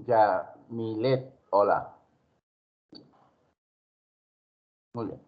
Ya, Milet, hola. Muy bien.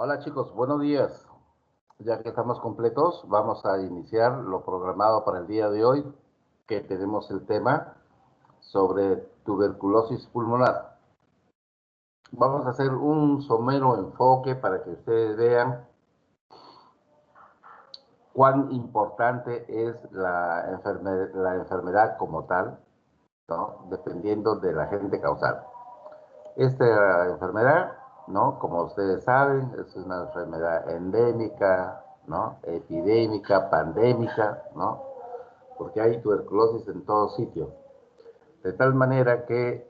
Hola chicos, buenos días. Ya que estamos completos, vamos a iniciar lo programado para el día de hoy, que tenemos el tema sobre tuberculosis pulmonar. Vamos a hacer un somero enfoque para que ustedes vean cuán importante es la enfermedad como tal, ¿no? Dependiendo del agente causal. Esta enfermedad, ¿no? Como ustedes saben, es una enfermedad endémica, ¿no? Epidémica, pandémica, ¿no? Porque hay tuberculosis en todo sitio. De tal manera que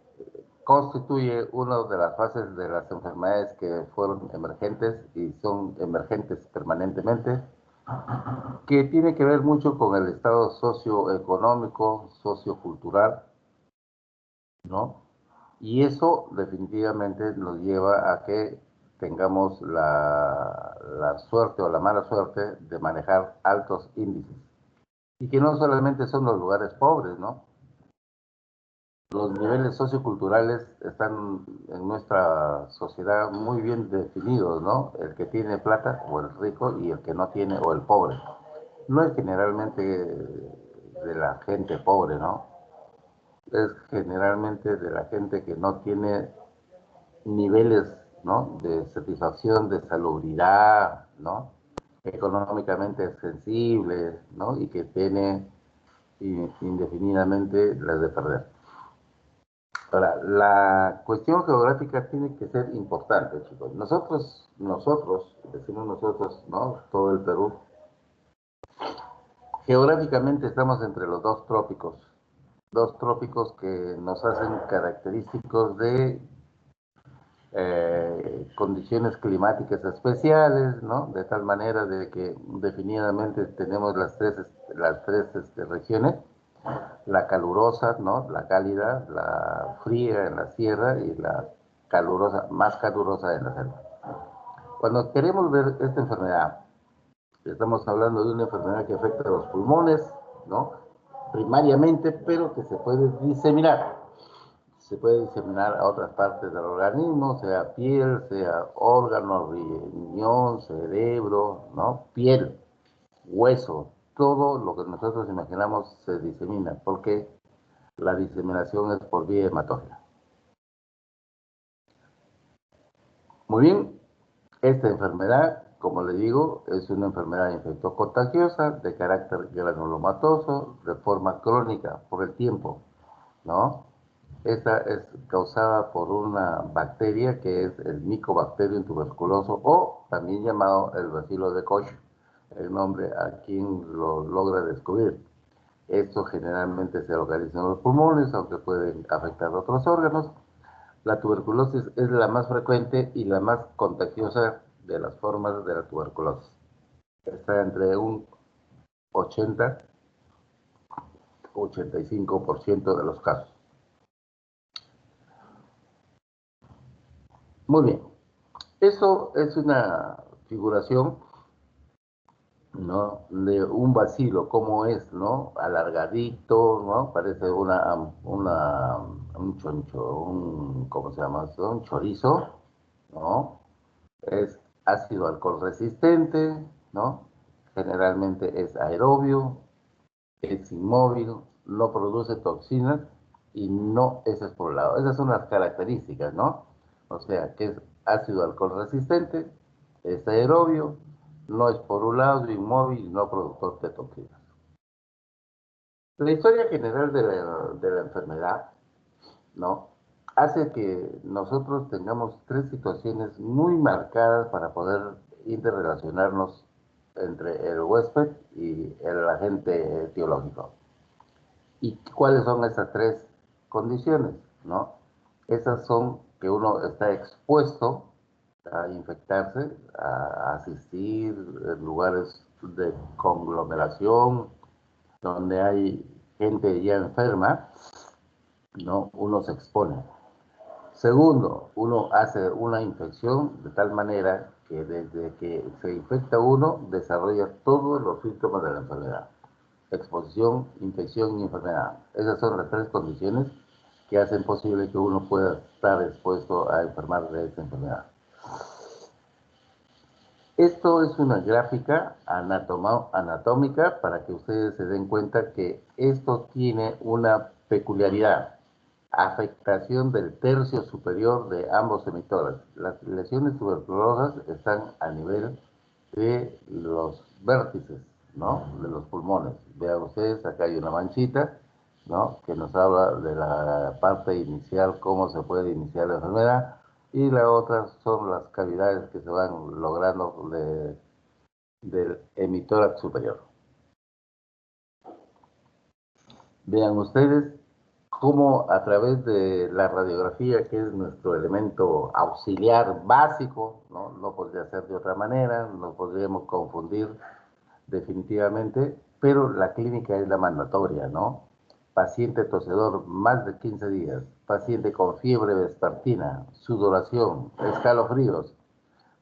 constituye una de las fases de las enfermedades que fueron emergentes y son emergentes permanentemente, que tiene que ver mucho con el estado socioeconómico, sociocultural, ¿no? Y eso definitivamente nos lleva a que tengamos la suerte o la mala suerte de manejar altos índices. Y que no solamente son los lugares pobres, ¿no? Los niveles socioculturales están en nuestra sociedad muy bien definidos, ¿no? El que tiene plata o el rico y el que no tiene o el pobre. No es generalmente de la gente pobre, ¿no? Es generalmente de la gente que no tiene niveles, ¿no? De satisfacción, de salubridad, ¿no? Económicamente sensibles, ¿no? Y que tiene indefinidamente las de perder. Ahora, la cuestión geográfica tiene que ser importante, chicos. Nosotros, decimos nosotros, ¿no? Todo el Perú, geográficamente estamos entre los dos trópicos que nos hacen característicos de condiciones climáticas especiales, ¿no? De tal manera de que definitivamente tenemos las tres regiones, la calurosa, ¿no? La cálida, la fría en la sierra y la calurosa, más calurosa en la selva. Cuando queremos ver esta enfermedad, estamos hablando de una enfermedad que afecta a los pulmones, ¿no? Primariamente, pero que se puede diseminar. Se puede diseminar a otras partes del organismo, sea piel, sea órgano, riñón, cerebro, ¿no? Piel, hueso, todo lo que nosotros imaginamos se disemina, porque la diseminación es por vía hematógena. Muy bien, esta enfermedad, como le digo, es una enfermedad infectocontagiosa de carácter granulomatoso, de forma crónica por el tiempo, ¿no? Esta es causada por una bacteria que es el Mycobacterium tuberculoso o también llamado el bacilo de Koch, el nombre a quien lo logra descubrir. Esto generalmente se localiza en los pulmones, aunque pueden afectar otros órganos. La tuberculosis es la más frecuente y la más contagiosa de las formas de la tuberculosis. Está entre un 80-85% de los casos. Muy bien, eso es una figuración, ¿no? De un bacilo, como es, ¿no? Alargadito, ¿no? Parece un choncho, ¿cómo se llama eso? Un chorizo, ¿no? Es ácido alcohol resistente, ¿no? Generalmente es aerobio, es inmóvil, no produce toxinas y no es esporulado. Esas son las características, ¿no? O sea, que es ácido alcohol resistente, es aerobio, no esporulado, inmóvil, no productor de toxinas. La historia general de la enfermedad, ¿no? hace que nosotros tengamos tres situaciones muy marcadas para poder interrelacionarnos entre el huésped y el agente etiológico. ¿Y cuáles son esas tres condiciones? ¿No? Esas son que uno está expuesto a infectarse, a asistir en lugares de conglomeración, donde hay gente ya enferma, ¿no? Uno se expone. Segundo, uno hace una infección de tal manera que desde que se infecta uno desarrolla todos los síntomas de la enfermedad. Exposición, infección y enfermedad. Esas son las tres condiciones que hacen posible que uno pueda estar expuesto a enfermar de esta enfermedad. Esto es una gráfica anatómica para que ustedes se den cuenta que esto tiene una peculiaridad. Afectación del tercio superior de ambos emisoras. Las lesiones tuberculosas están a nivel de los vértices, ¿no? De los pulmones. Vean ustedes, acá hay una manchita, ¿no? Que nos habla de la parte inicial, cómo se puede iniciar la enfermedad, y la otra son las cavidades que se van logrando del emitórax superior. Vean ustedes cómo a través de la radiografía, que es nuestro elemento auxiliar básico, ¿no? No podría ser de otra manera, nos podríamos confundir definitivamente, pero la clínica es la mandatoria, ¿no? Paciente tosedor más de 15 días, paciente con fiebre vespertina, sudoración, escalofríos,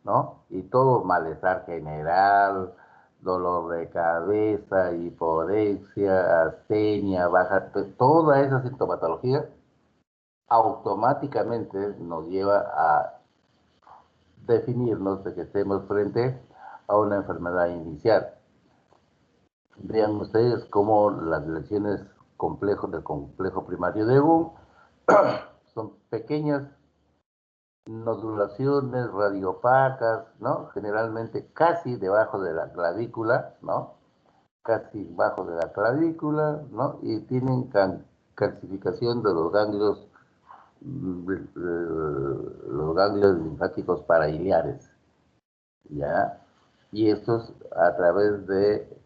¿no? Y todo malestar general, dolor de cabeza, hiporexia, astenia, baja, toda esa sintomatología automáticamente nos lleva a definirnos de que estemos frente a una enfermedad inicial. Vean ustedes cómo las lesiones del complejo primario de Boone son pequeñas nodulaciones radiopacas, ¿no? Generalmente casi debajo de la clavícula, ¿no? Casi bajo de la clavícula, ¿no? Y tienen calcificación de los ganglios linfáticos parailiares, ¿ya? Y estos a través de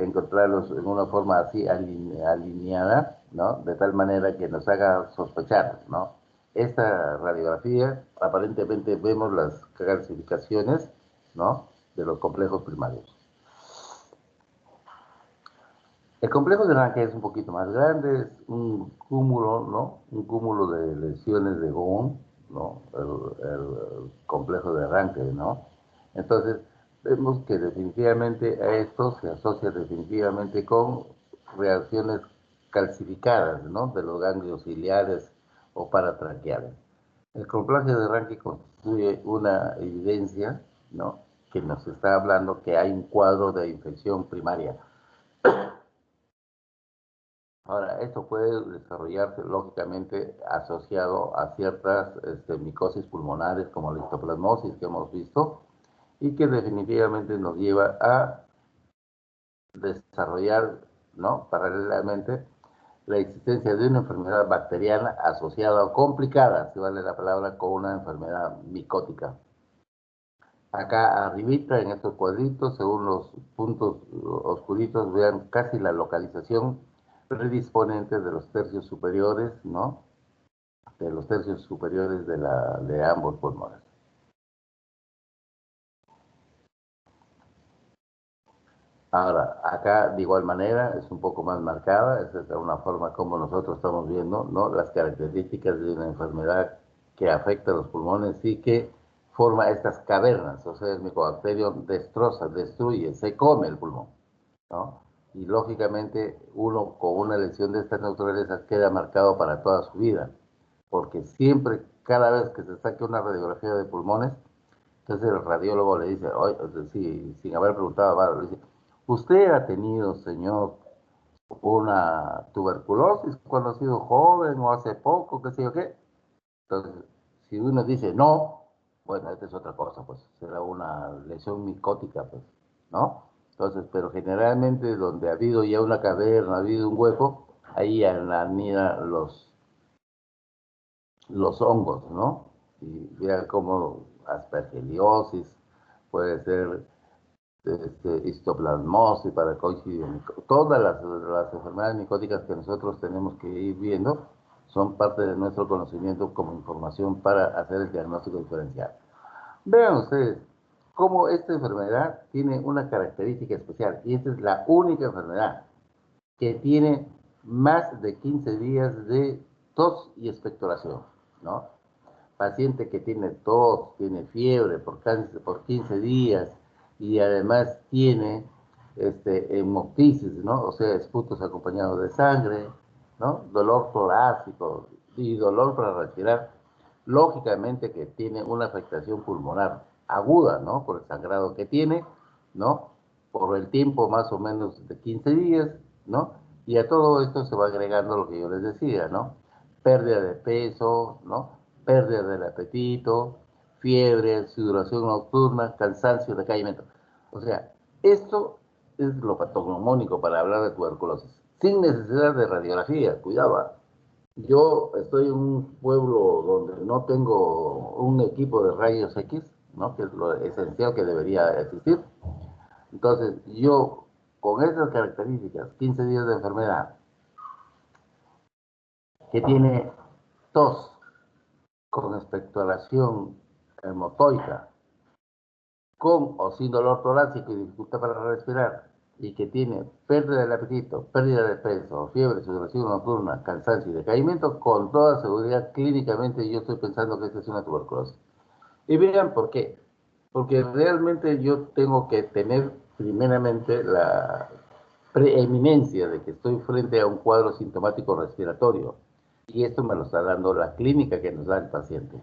encontrarlos en una forma así alineada, ¿no? De tal manera que nos haga sospechar, ¿no? Esta radiografía, aparentemente vemos las calcificaciones, ¿no? De los complejos primarios. El complejo de Ranke es un poquito más grande, es un cúmulo, ¿no? Un cúmulo de lesiones de Boone, ¿no? El complejo de Ranke, ¿no? Entonces, vemos que definitivamente a esto se asocia definitivamente con reacciones calcificadas, ¿no? De los ganglios ciliares o paratraqueales. El complejo de Ranke constituye una evidencia, ¿no? Que nos está hablando que hay un cuadro de infección primaria. Ahora, esto puede desarrollarse lógicamente asociado a ciertas micosis pulmonares como la histoplasmosis que hemos visto y que definitivamente nos lleva a desarrollar, ¿no? Paralelamente la existencia de una enfermedad bacteriana asociada o complicada, si vale la palabra, con una enfermedad micótica. Acá arribita en estos cuadritos, según los puntos oscuritos, vean casi la localización predisponente de los tercios superiores, ¿no? De los tercios superiores de ambos pulmones. Ahora, acá de igual manera es un poco más marcada, esa es una forma como nosotros estamos viendo, ¿no? Las características de una enfermedad que afecta a los pulmones y que forma estas cavernas, o sea, el micobacterio destroza, destruye, se come el pulmón, ¿no? Y lógicamente uno con una lesión de esta naturaleza queda marcado para toda su vida, porque siempre, cada vez que se saque una radiografía de pulmones, entonces el radiólogo le dice, oye, sí, sin haber preguntado, le dice, ¿usted ha tenido, señor, una tuberculosis cuando ha sido joven o hace poco, qué sé yo qué? Entonces, si uno dice no, bueno, esta es otra cosa, pues será una lesión micótica, pues, ¿no? Entonces, pero generalmente donde ha habido ya una caverna, ha habido un hueco, ahí anida los hongos, ¿no? Y vea cómo aspergillosis, puede ser histoplasmosis, paracoides, todas las enfermedades micóticas que nosotros tenemos que ir viendo son parte de nuestro conocimiento como información para hacer el diagnóstico diferencial. Vean ustedes cómo esta enfermedad tiene una característica especial y esta es la única enfermedad que tiene más de 15 días de tos y expectoración, ¿no? Paciente que tiene tos, tiene fiebre por 15 días y además tiene hemoptisis, ¿no? O sea, esputos acompañados de sangre, ¿no? Dolor torácico y dolor para respirar. Lógicamente que tiene una afectación pulmonar aguda, ¿no? Por el sangrado que tiene, ¿no? Por el tiempo más o menos de 15 días, ¿no? Y a todo esto se va agregando lo que yo les decía, ¿no? Pérdida de peso, ¿no? Pérdida del apetito, fiebre, sudoración nocturna, cansancio, decaimiento. O sea, esto es lo patognomónico para hablar de tuberculosis, sin necesidad de radiografía, cuidado. Yo estoy en un pueblo donde no tengo un equipo de rayos X, ¿no? Que es lo esencial que debería existir. Entonces, yo, con esas características, 15 días de enfermedad, que tiene tos con expectoración hemotoica, con o sin dolor torácico y dificultad para respirar, y que tiene pérdida del apetito, pérdida de peso, fiebre, sudoración nocturna, cansancio y decaimiento, con toda seguridad clínicamente yo estoy pensando que esta es una tuberculosis. Y vean por qué. Porque realmente yo tengo que tener primeramente la preeminencia de que estoy frente a un cuadro sintomático respiratorio. Y esto me lo está dando la clínica que nos da el paciente.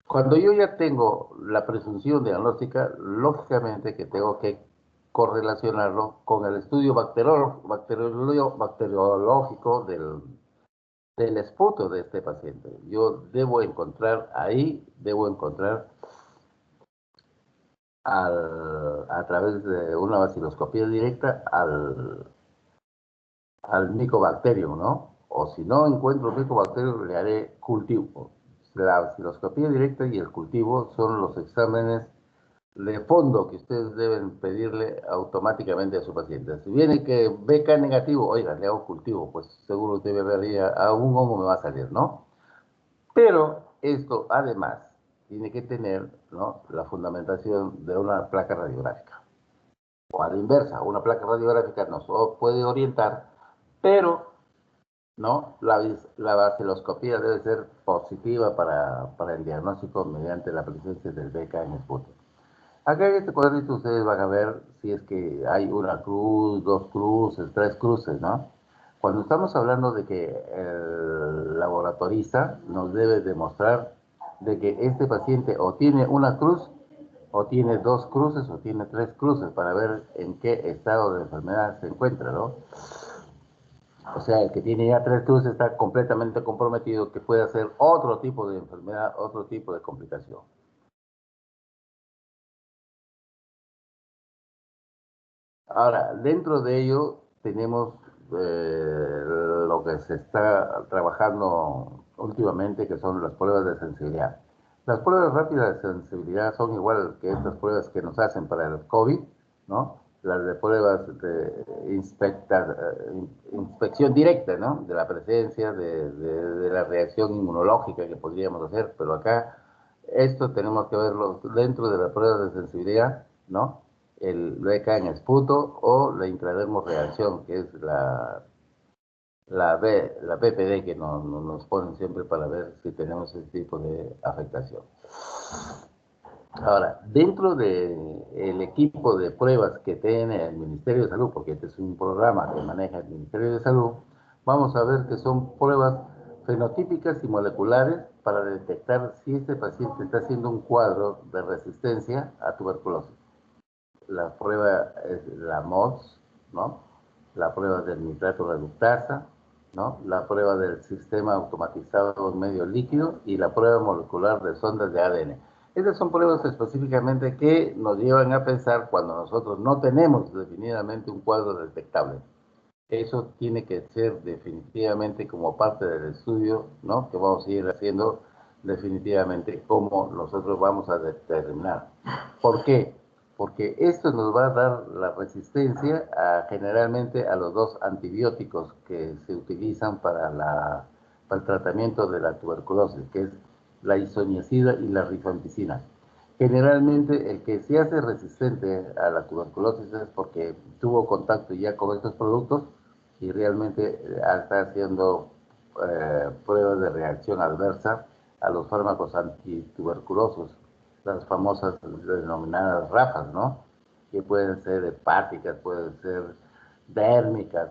Cuando yo ya tengo la presunción diagnóstica, lógicamente que tengo que correlacionarlo con el estudio bacteriológico del esputo de este paciente. Yo debo encontrar ahí, a través de una vaciloscopía directa al Mycobacterium, ¿no? O si no encuentro Mycobacterium, le haré cultivo. La vaciloscopía directa y el cultivo son los exámenes de fondo que ustedes deben pedirle automáticamente a su paciente. Si viene que BK negativo, oiga, le hago cultivo, pues seguro usted vería, a un hongo me va a salir, ¿no? Pero esto además tiene que tener, ¿no?, la fundamentación de una placa radiográfica. O a la inversa, una placa radiográfica nos puede orientar, pero ¿no? La vaciloscopía debe ser positiva para el diagnóstico mediante la presencia del BK en esputo. Acá en este cuadrito ustedes van a ver si es que hay una cruz, dos cruces, tres cruces, ¿no? Cuando estamos hablando de que el laboratorista nos debe demostrar de que este paciente o tiene una cruz, o tiene dos cruces, o tiene tres cruces, para ver en qué estado de enfermedad se encuentra, ¿no? O sea, el que tiene ya tres cruces está completamente comprometido, que puede hacer otro tipo de enfermedad, otro tipo de complicación. Ahora, dentro de ello tenemos lo que se está trabajando últimamente, que son las pruebas de sensibilidad. Las pruebas rápidas de sensibilidad son igual que estas pruebas que nos hacen para el COVID, ¿no? Las de pruebas de inspección directa, ¿no? De la presencia, de la reacción inmunológica que podríamos hacer, pero acá esto tenemos que verlo dentro de la prueba de sensibilidad, ¿no? El BK en esputo o la intradermorreacción, que es la PPD que nos ponen siempre para ver si tenemos ese tipo de afectación. Ahora, dentro del equipo de pruebas que tiene el Ministerio de Salud, porque este es un programa que maneja el Ministerio de Salud, vamos a ver que son pruebas fenotípicas y moleculares para detectar si este paciente está haciendo un cuadro de resistencia a tuberculosis. La prueba es la MODS, ¿no? La prueba del nitrato reductasa, ¿no? La prueba del sistema automatizado medio líquido y la prueba molecular de sondas de ADN. Estas son pruebas específicamente que nos llevan a pensar cuando nosotros no tenemos definidamente un cuadro detectable. Eso tiene que ser definitivamente como parte del estudio, ¿no? Que vamos a ir haciendo definitivamente cómo nosotros vamos a determinar. ¿Por qué? Porque esto nos va a dar la resistencia generalmente a los dos antibióticos que se utilizan para el tratamiento de la tuberculosis, que es la isoniazida y la rifampicina. Generalmente el que se hace resistente a la tuberculosis es porque tuvo contacto ya con estos productos y realmente está haciendo pruebas de reacción adversa a los fármacos antituberculosos, las famosas denominadas RAFAs, ¿no? Que pueden ser hepáticas, pueden ser dérmicas.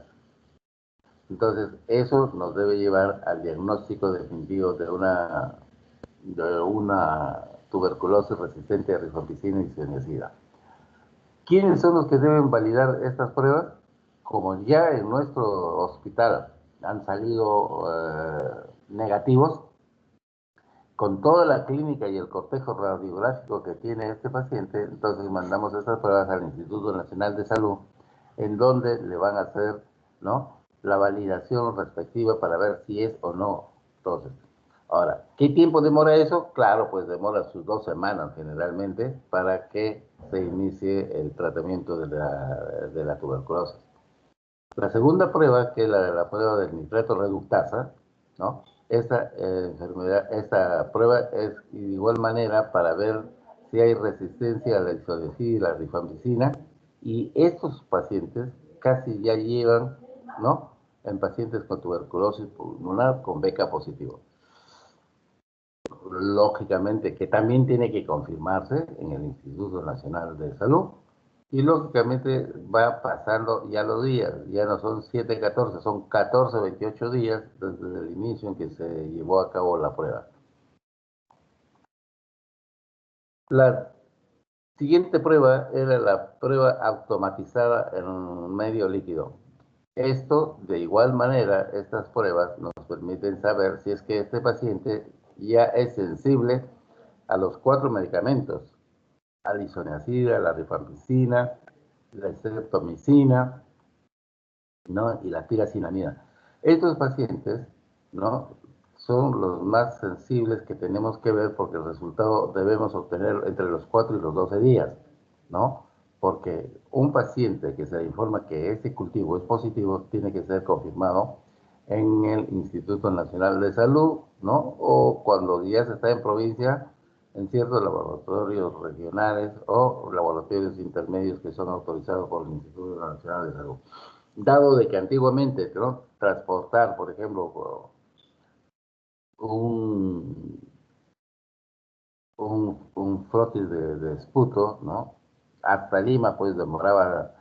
Entonces, eso nos debe llevar al diagnóstico definitivo de una tuberculosis resistente a rifampicina y cianida. ¿Quiénes son los que deben validar estas pruebas? Como ya en nuestro hospital han salido negativos, con toda la clínica y el cortejo radiográfico que tiene este paciente, entonces mandamos estas pruebas al Instituto Nacional de Salud, en donde le van a hacer, ¿no?, la validación respectiva para ver si es o no. Entonces, ahora, ¿qué tiempo demora eso? Claro, pues demora sus 2 semanas generalmente para que se inicie el tratamiento de la tuberculosis. La segunda prueba, que es la prueba del nitrato reductasa, ¿no? Esta prueba es de igual manera para ver si hay resistencia a la isoniazida y la rifampicina, y estos pacientes casi ya llevan, ¿no?, en pacientes con tuberculosis pulmonar con BK positivo. Lógicamente que también tiene que confirmarse en el Instituto Nacional de Salud, y lógicamente va pasando ya los días, ya no son 7, 14, son 14, 28 días desde el inicio en que se llevó a cabo la prueba. La siguiente prueba era la prueba automatizada en un medio líquido. Esto, de igual manera, estas pruebas nos permiten saber si es que este paciente ya es sensible a los 4 medicamentos: a la isoniazida, la rifampicina, la streptomicina, ¿no?, y la tiracinamida. Estos pacientes, ¿no?, son los más sensibles que tenemos que ver, porque el resultado debemos obtener entre los 4 y los 12 días, ¿no? Porque un paciente que se informa que ese cultivo es positivo tiene que ser confirmado en el Instituto Nacional de Salud, ¿no? O cuando ya se está en provincia, en ciertos laboratorios regionales o laboratorios intermedios que son autorizados por el Instituto Nacional de Salud. Dado de que antiguamente, ¿no?, transportar, por ejemplo, un, un frotis de esputo, ¿no?, hasta Lima, pues demoraba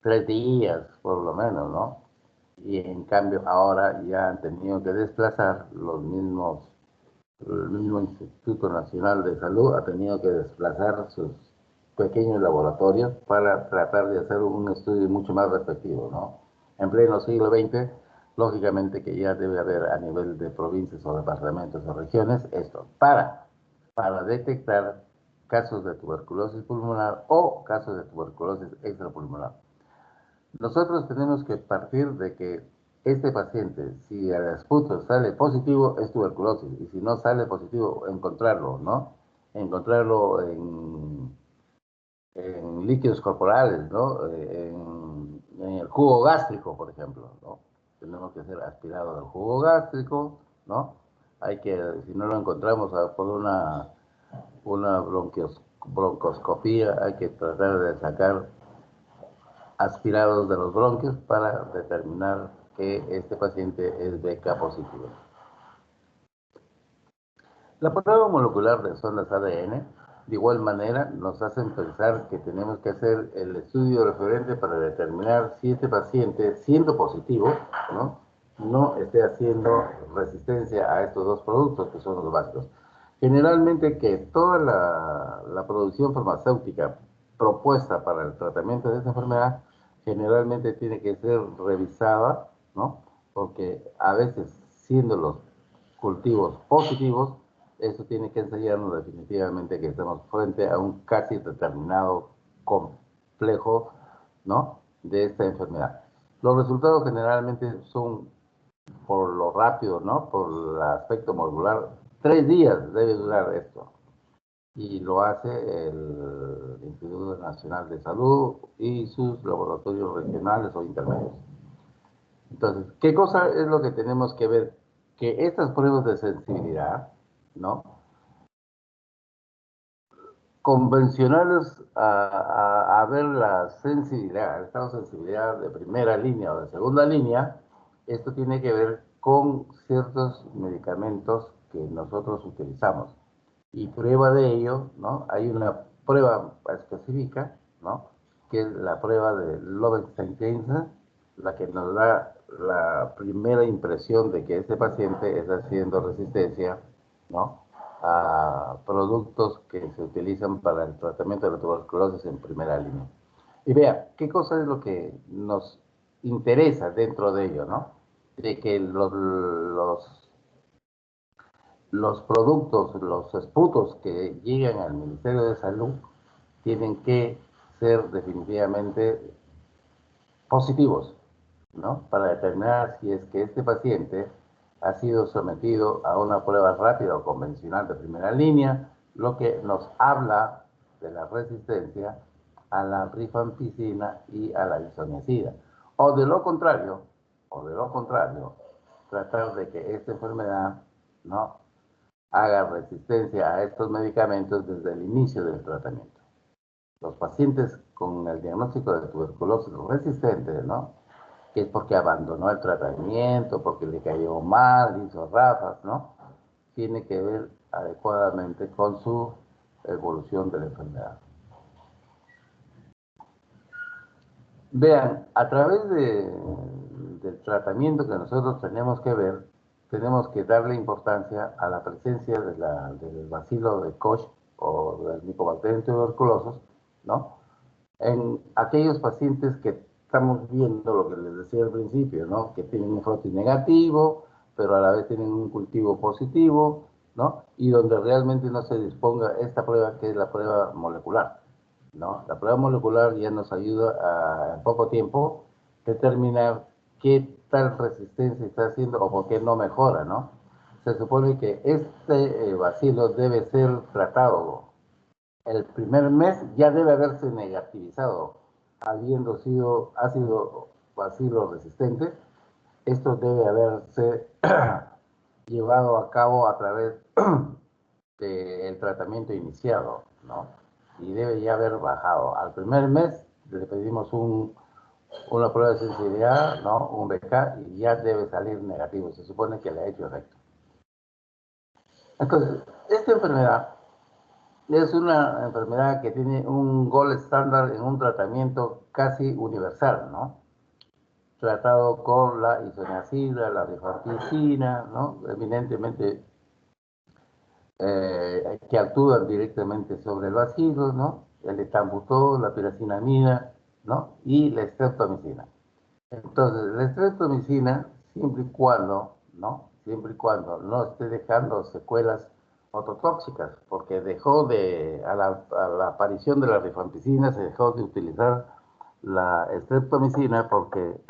3 días, por lo menos, ¿no? Y en cambio ahora ya han tenido que desplazar el mismo Instituto Nacional de Salud ha tenido que desplazar sus pequeños laboratorios para tratar de hacer un estudio mucho más respectivo, ¿no? En pleno siglo XX, lógicamente que ya debe haber a nivel de provincias o departamentos o regiones esto, para detectar casos de tuberculosis pulmonar o casos de tuberculosis extrapulmonar. Nosotros tenemos que partir de que este paciente, si al esputo sale positivo, es tuberculosis, y si no sale positivo, encontrarlo, ¿no? Encontrarlo en líquidos corporales, ¿no? En el jugo gástrico, por ejemplo, ¿no? Tenemos que ser aspirado del jugo gástrico, ¿no? Si no lo encontramos por una broncoscopía, hay que tratar de sacar aspirados de los bronquios para determinar que este paciente es BK positivo. La prueba molecular de sondas ADN, de igual manera, nos hacen pensar que tenemos que hacer el estudio referente para determinar si este paciente, siendo positivo, no esté haciendo resistencia a estos dos productos que son los básicos. Generalmente que toda la producción farmacéutica propuesta para el tratamiento de esta enfermedad generalmente tiene que ser revisada, ¿no? Porque a veces, siendo los cultivos positivos, eso tiene que enseñarnos definitivamente que estamos frente a un casi determinado complejo, ¿no?, de esta enfermedad. Los resultados generalmente son por lo rápido, ¿no? Por el aspecto molecular. 3 días debe durar esto. Y lo hace el Instituto Nacional de Salud y sus laboratorios regionales o intermedios. Entonces, ¿qué cosa es lo que tenemos que ver? Que estas pruebas de sensibilidad, ¿no? Convencionales a ver la sensibilidad, el estado de sensibilidad de primera línea o de segunda línea, esto tiene que ver con ciertos medicamentos que nosotros utilizamos. Y prueba de ello, ¿no? Hay una prueba específica, ¿no? Que es la prueba de Lowenstein-Keynes, la que nos da la primera impresión de que este paciente está haciendo resistencia, ¿no? A productos que se utilizan para el tratamiento de la tuberculosis en primera línea. Y vea, ¿qué cosa es lo que nos interesa dentro de ello, ¿no? De que los productos, los esputos que llegan al Ministerio de Salud tienen que ser definitivamente positivos, ¿no? Para determinar si es que este paciente ha sido sometido a una prueba rápida o convencional de primera línea, lo que nos habla de la resistencia a la rifampicina y a la isoniazida. O de lo contrario, tratar de que esta enfermedad, ¿no?, haga resistencia a estos medicamentos desde el inicio del tratamiento. Los pacientes con el diagnóstico de tuberculosis resistente, ¿no?, que es porque abandonó el tratamiento, porque le cayó mal, hizo rafas, ¿no?, tiene que ver adecuadamente con su evolución de la enfermedad. Vean, a través del tratamiento que nosotros tenemos que ver, tenemos que darle importancia a la presencia del bacilo de Koch o del Mycobacterium tuberculosis, ¿no?, en aquellos pacientes que estamos viendo, lo que les decía al principio, ¿no?, que tienen un frotis negativo, pero a la vez tienen un cultivo positivo, ¿no?, y donde realmente no se disponga esta prueba, que es la prueba molecular, ¿no? La prueba molecular ya nos ayuda a, en poco tiempo, determinar qué tal resistencia está haciendo o por qué no mejora, ¿no? Se supone que este bacilo debe ser tratado. El primer mes ya debe haberse negativizado, habiendo sido ácido bacilo resistente. Esto debe haberse llevado a cabo a través del tratamiento iniciado, ¿no? Y debe ya haber bajado. Al primer mes le pedimos una prueba de sensibilidad, ¿no?, un BK, y ya debe salir negativo. Se supone que le ha hecho efecto. Entonces, esta enfermedad es una enfermedad que tiene un gold estándar en un tratamiento casi universal, ¿no? Tratado con la isoniazida, la rifampicina, ¿no?, eminentemente que actúan directamente sobre el bacilo, ¿no?, el etambutol, la piracinamida, ¿no?, y la streptomicina. Entonces, la streptomicina, siempre y cuando no esté dejando secuelas ototóxicas, porque a la aparición de la rifampicina se dejó de utilizar la streptomicina porque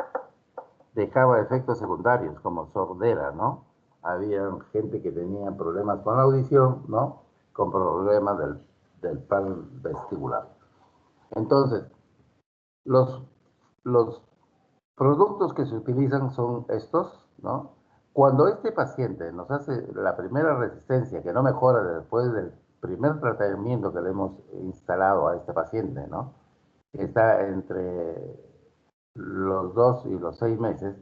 dejaba efectos secundarios como sordera, ¿no? Había gente que tenía problemas con la audición, ¿no?, con problemas del pan vestibular. Entonces, los, los productos que se utilizan son estos, ¿no? Cuando este paciente nos hace la primera resistencia, que no mejora después del primer tratamiento que le hemos instalado a este paciente, ¿no?, que está entre los 2 y los 6 meses,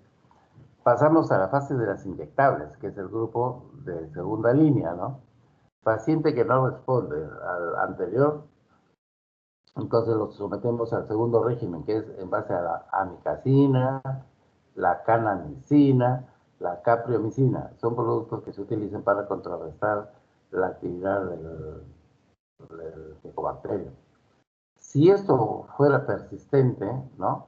pasamos a la fase de las inyectables, que es el grupo de segunda línea, ¿no? Paciente que no responde al anterior, entonces lo sometemos al segundo régimen, que es en base a la amikacina, la canamicina, la capriomicina. Son productos que se utilizan para contrarrestar la actividad del Mycobacterium. Si esto fuera persistente, ¿no?,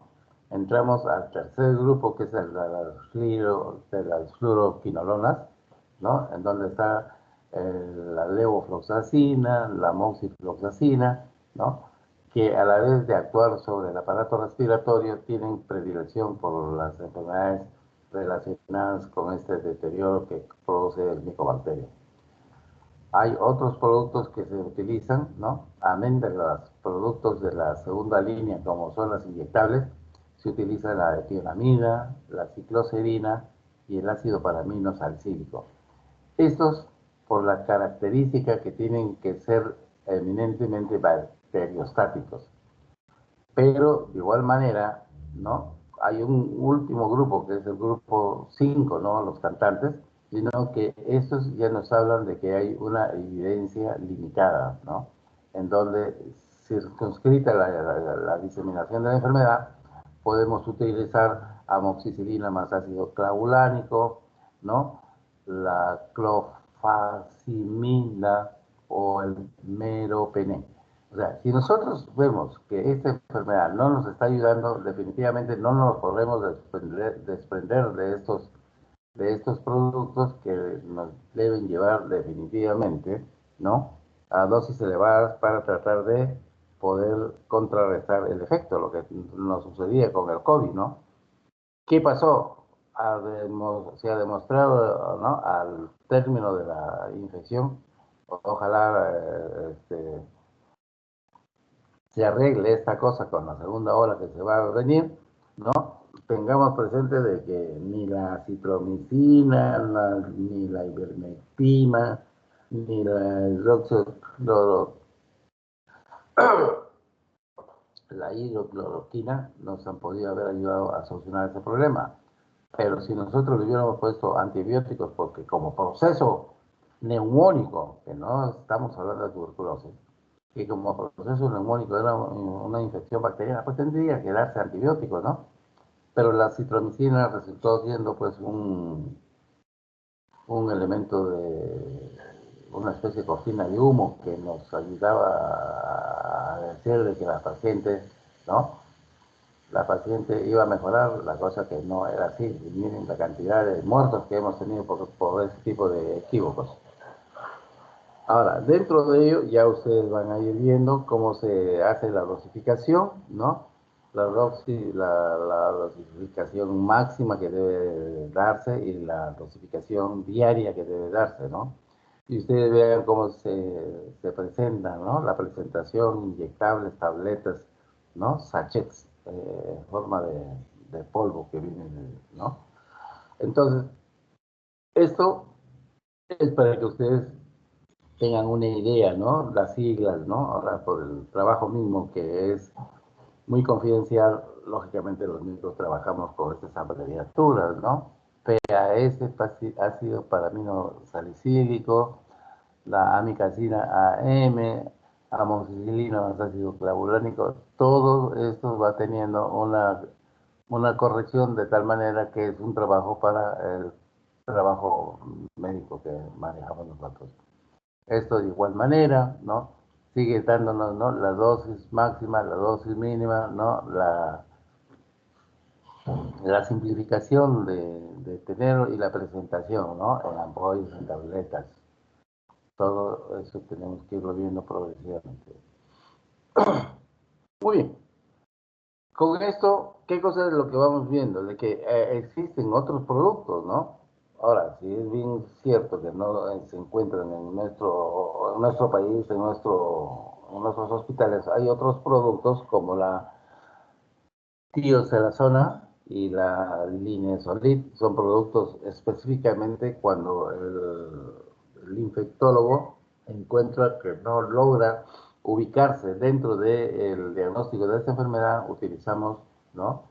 entramos al tercer grupo, que es el de las fluoroquinolonas, ¿no?, en donde está la levofloxacina, la moxifloxacina, ¿no?, que a la vez de actuar sobre el aparato respiratorio tienen predilección por las enfermedades relacionadas con este deterioro que produce el micobacterio. Hay otros productos que se utilizan, ¿no? Amén de los productos de la segunda línea, como son las inyectables, se utiliza la etiopamida, la cicloserina y el ácido paramino salicílico. Estos, por la característica que tienen que ser eminentemente bacteriostáticos. Pero de igual manera, ¿no? Hay un último grupo, que es el grupo 5, ¿no? Los cantantes, sino que estos ya nos hablan de que hay una evidencia limitada, ¿no? En donde, circunscrita la diseminación de la enfermedad, podemos utilizar amoxicilina más ácido clavulánico, ¿no? La clofazimina o el meropenem. O sea, si nosotros vemos que esta enfermedad no nos está ayudando, definitivamente no nos podemos desprender de estos productos que nos deben llevar definitivamente, ¿no? A dosis elevadas para tratar de poder contrarrestar el efecto, lo que nos sucedía con el COVID, ¿no? ¿Qué pasó? Se ha demostrado, ¿no? Al término de la infección, ojalá se arregle esta cosa con la segunda ola que se va a venir, ¿no? Tengamos presente de que ni la citromicina, ni la ivermectina, ni la la hidrocloroquina nos han podido haber ayudado a solucionar ese problema. Pero si nosotros le hubiéramos puesto antibióticos, porque como proceso neumónico, que no estamos hablando de tuberculosis, y como proceso neumónico era una infección bacteriana, pues tendría que darse antibióticos, ¿no? Pero la citromicina resultó siendo pues un elemento de una especie de cortina de humo que nos ayudaba a decir de que la paciente, ¿no? La paciente iba a mejorar, la cosa que no era así. Y miren la cantidad de muertos que hemos tenido por ese tipo de equívocos. Ahora, dentro de ello ya ustedes van a ir viendo cómo se hace la dosificación, ¿no? La dosificación máxima que debe darse y la dosificación diaria que debe darse, ¿no? Y ustedes vean cómo se presenta, ¿no? La presentación, inyectables, tabletas, ¿no? Sachets, en forma de polvo que vienen, ¿no? Entonces, esto es para que ustedes tengan una idea, ¿no? Las siglas, ¿no? Ahora, por el trabajo mismo que es muy confidencial, lógicamente los médicos trabajamos con estas abreviaturas, ¿no? PAS, ácido paramino salicílico, la amicacina AM, amoxicilina más ácido clavulánico, todo esto va teniendo una corrección de tal manera que es un trabajo para el trabajo médico que manejamos nosotros. Esto de igual manera, ¿no? Sigue dándonos, ¿no? La dosis máxima, la dosis mínima, ¿no? La simplificación de tener y la presentación, ¿no? En ampollas, en tabletas. Todo eso tenemos que irlo viendo progresivamente. Muy bien. Con esto, ¿qué cosa es lo que vamos viendo? De que existen otros productos, ¿no? Ahora, sí es bien cierto que no se encuentran en nuestro país, en nuestros hospitales, hay otros productos como la tioselazona y la linezolid, son productos específicamente cuando el infectólogo encuentra que no logra ubicarse dentro del diagnóstico de esta enfermedad, utilizamos, ¿no?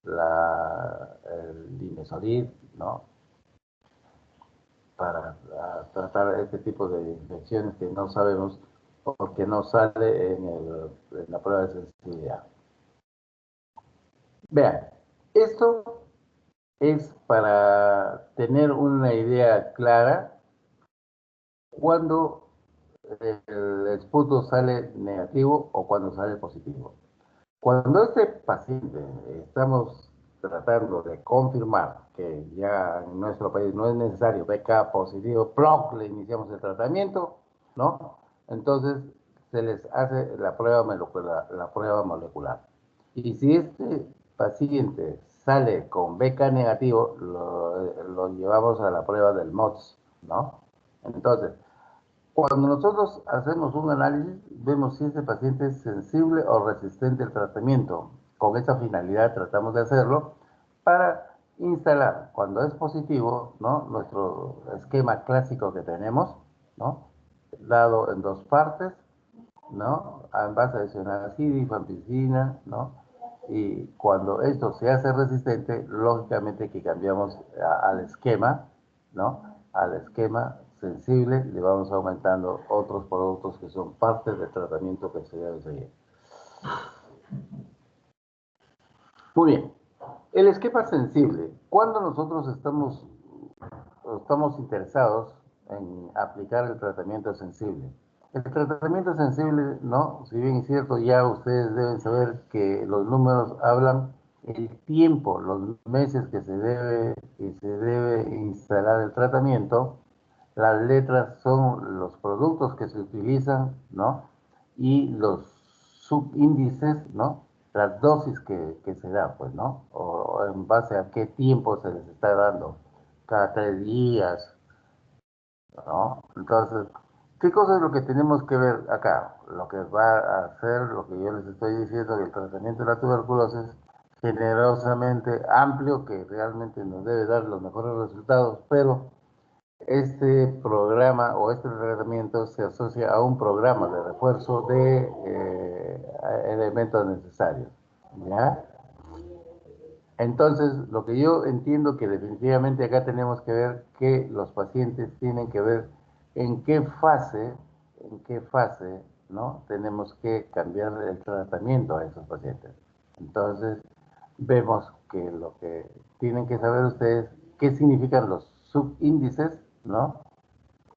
El linezolid, ¿no? Para tratar este tipo de infecciones que no sabemos porque no sale en la prueba de sensibilidad. Vean, esto es para tener una idea clara cuando el esputo sale negativo o cuando sale positivo. Cuando este paciente estamos tratando de confirmar que ya en nuestro país no es necesario BK positivo, ¡ploc!, le iniciamos el tratamiento, ¿no? Entonces se les hace la prueba molecular. Y si este paciente sale con BK negativo, lo llevamos a la prueba del MOTS, ¿no? Entonces, cuando nosotros hacemos un análisis, vemos si ese paciente es sensible o resistente al tratamiento. Con esa finalidad tratamos de hacerlo para instalar, cuando es positivo, ¿no? Nuestro esquema clásico que tenemos, ¿no? Dado en dos partes, ¿no? En base adicional y rifampicina, ¿no? Y cuando esto se hace resistente, lógicamente que cambiamos al esquema, ¿no? Al esquema sensible, le vamos aumentando otros productos que son parte del tratamiento que se debe seguir. Muy bien. El esquema sensible. Cuando nosotros estamos interesados en aplicar el tratamiento sensible. El tratamiento sensible, ¿no? Si bien es cierto, ya ustedes deben saber que los números hablan el tiempo, los meses que se debe instalar el tratamiento, las letras son los productos que se utilizan, ¿no? Y los subíndices, ¿no? Las dosis que se da, pues, ¿no? O en base a qué tiempo se les está dando, cada 3 días, ¿no? Entonces, ¿qué cosa es lo que tenemos que ver acá? Lo que va a hacer, lo que yo les estoy diciendo, que el tratamiento de la tuberculosis generosamente amplio, que realmente nos debe dar los mejores resultados, pero este programa o este tratamiento se asocia a un programa de refuerzo de elementos necesarios, ¿ya? Entonces, lo que yo entiendo que definitivamente acá tenemos que ver que los pacientes tienen que ver en qué fase, ¿no? Tenemos que cambiar el tratamiento a esos pacientes. Entonces, vemos que lo que tienen que saber ustedes, qué significan los subíndices, ¿no?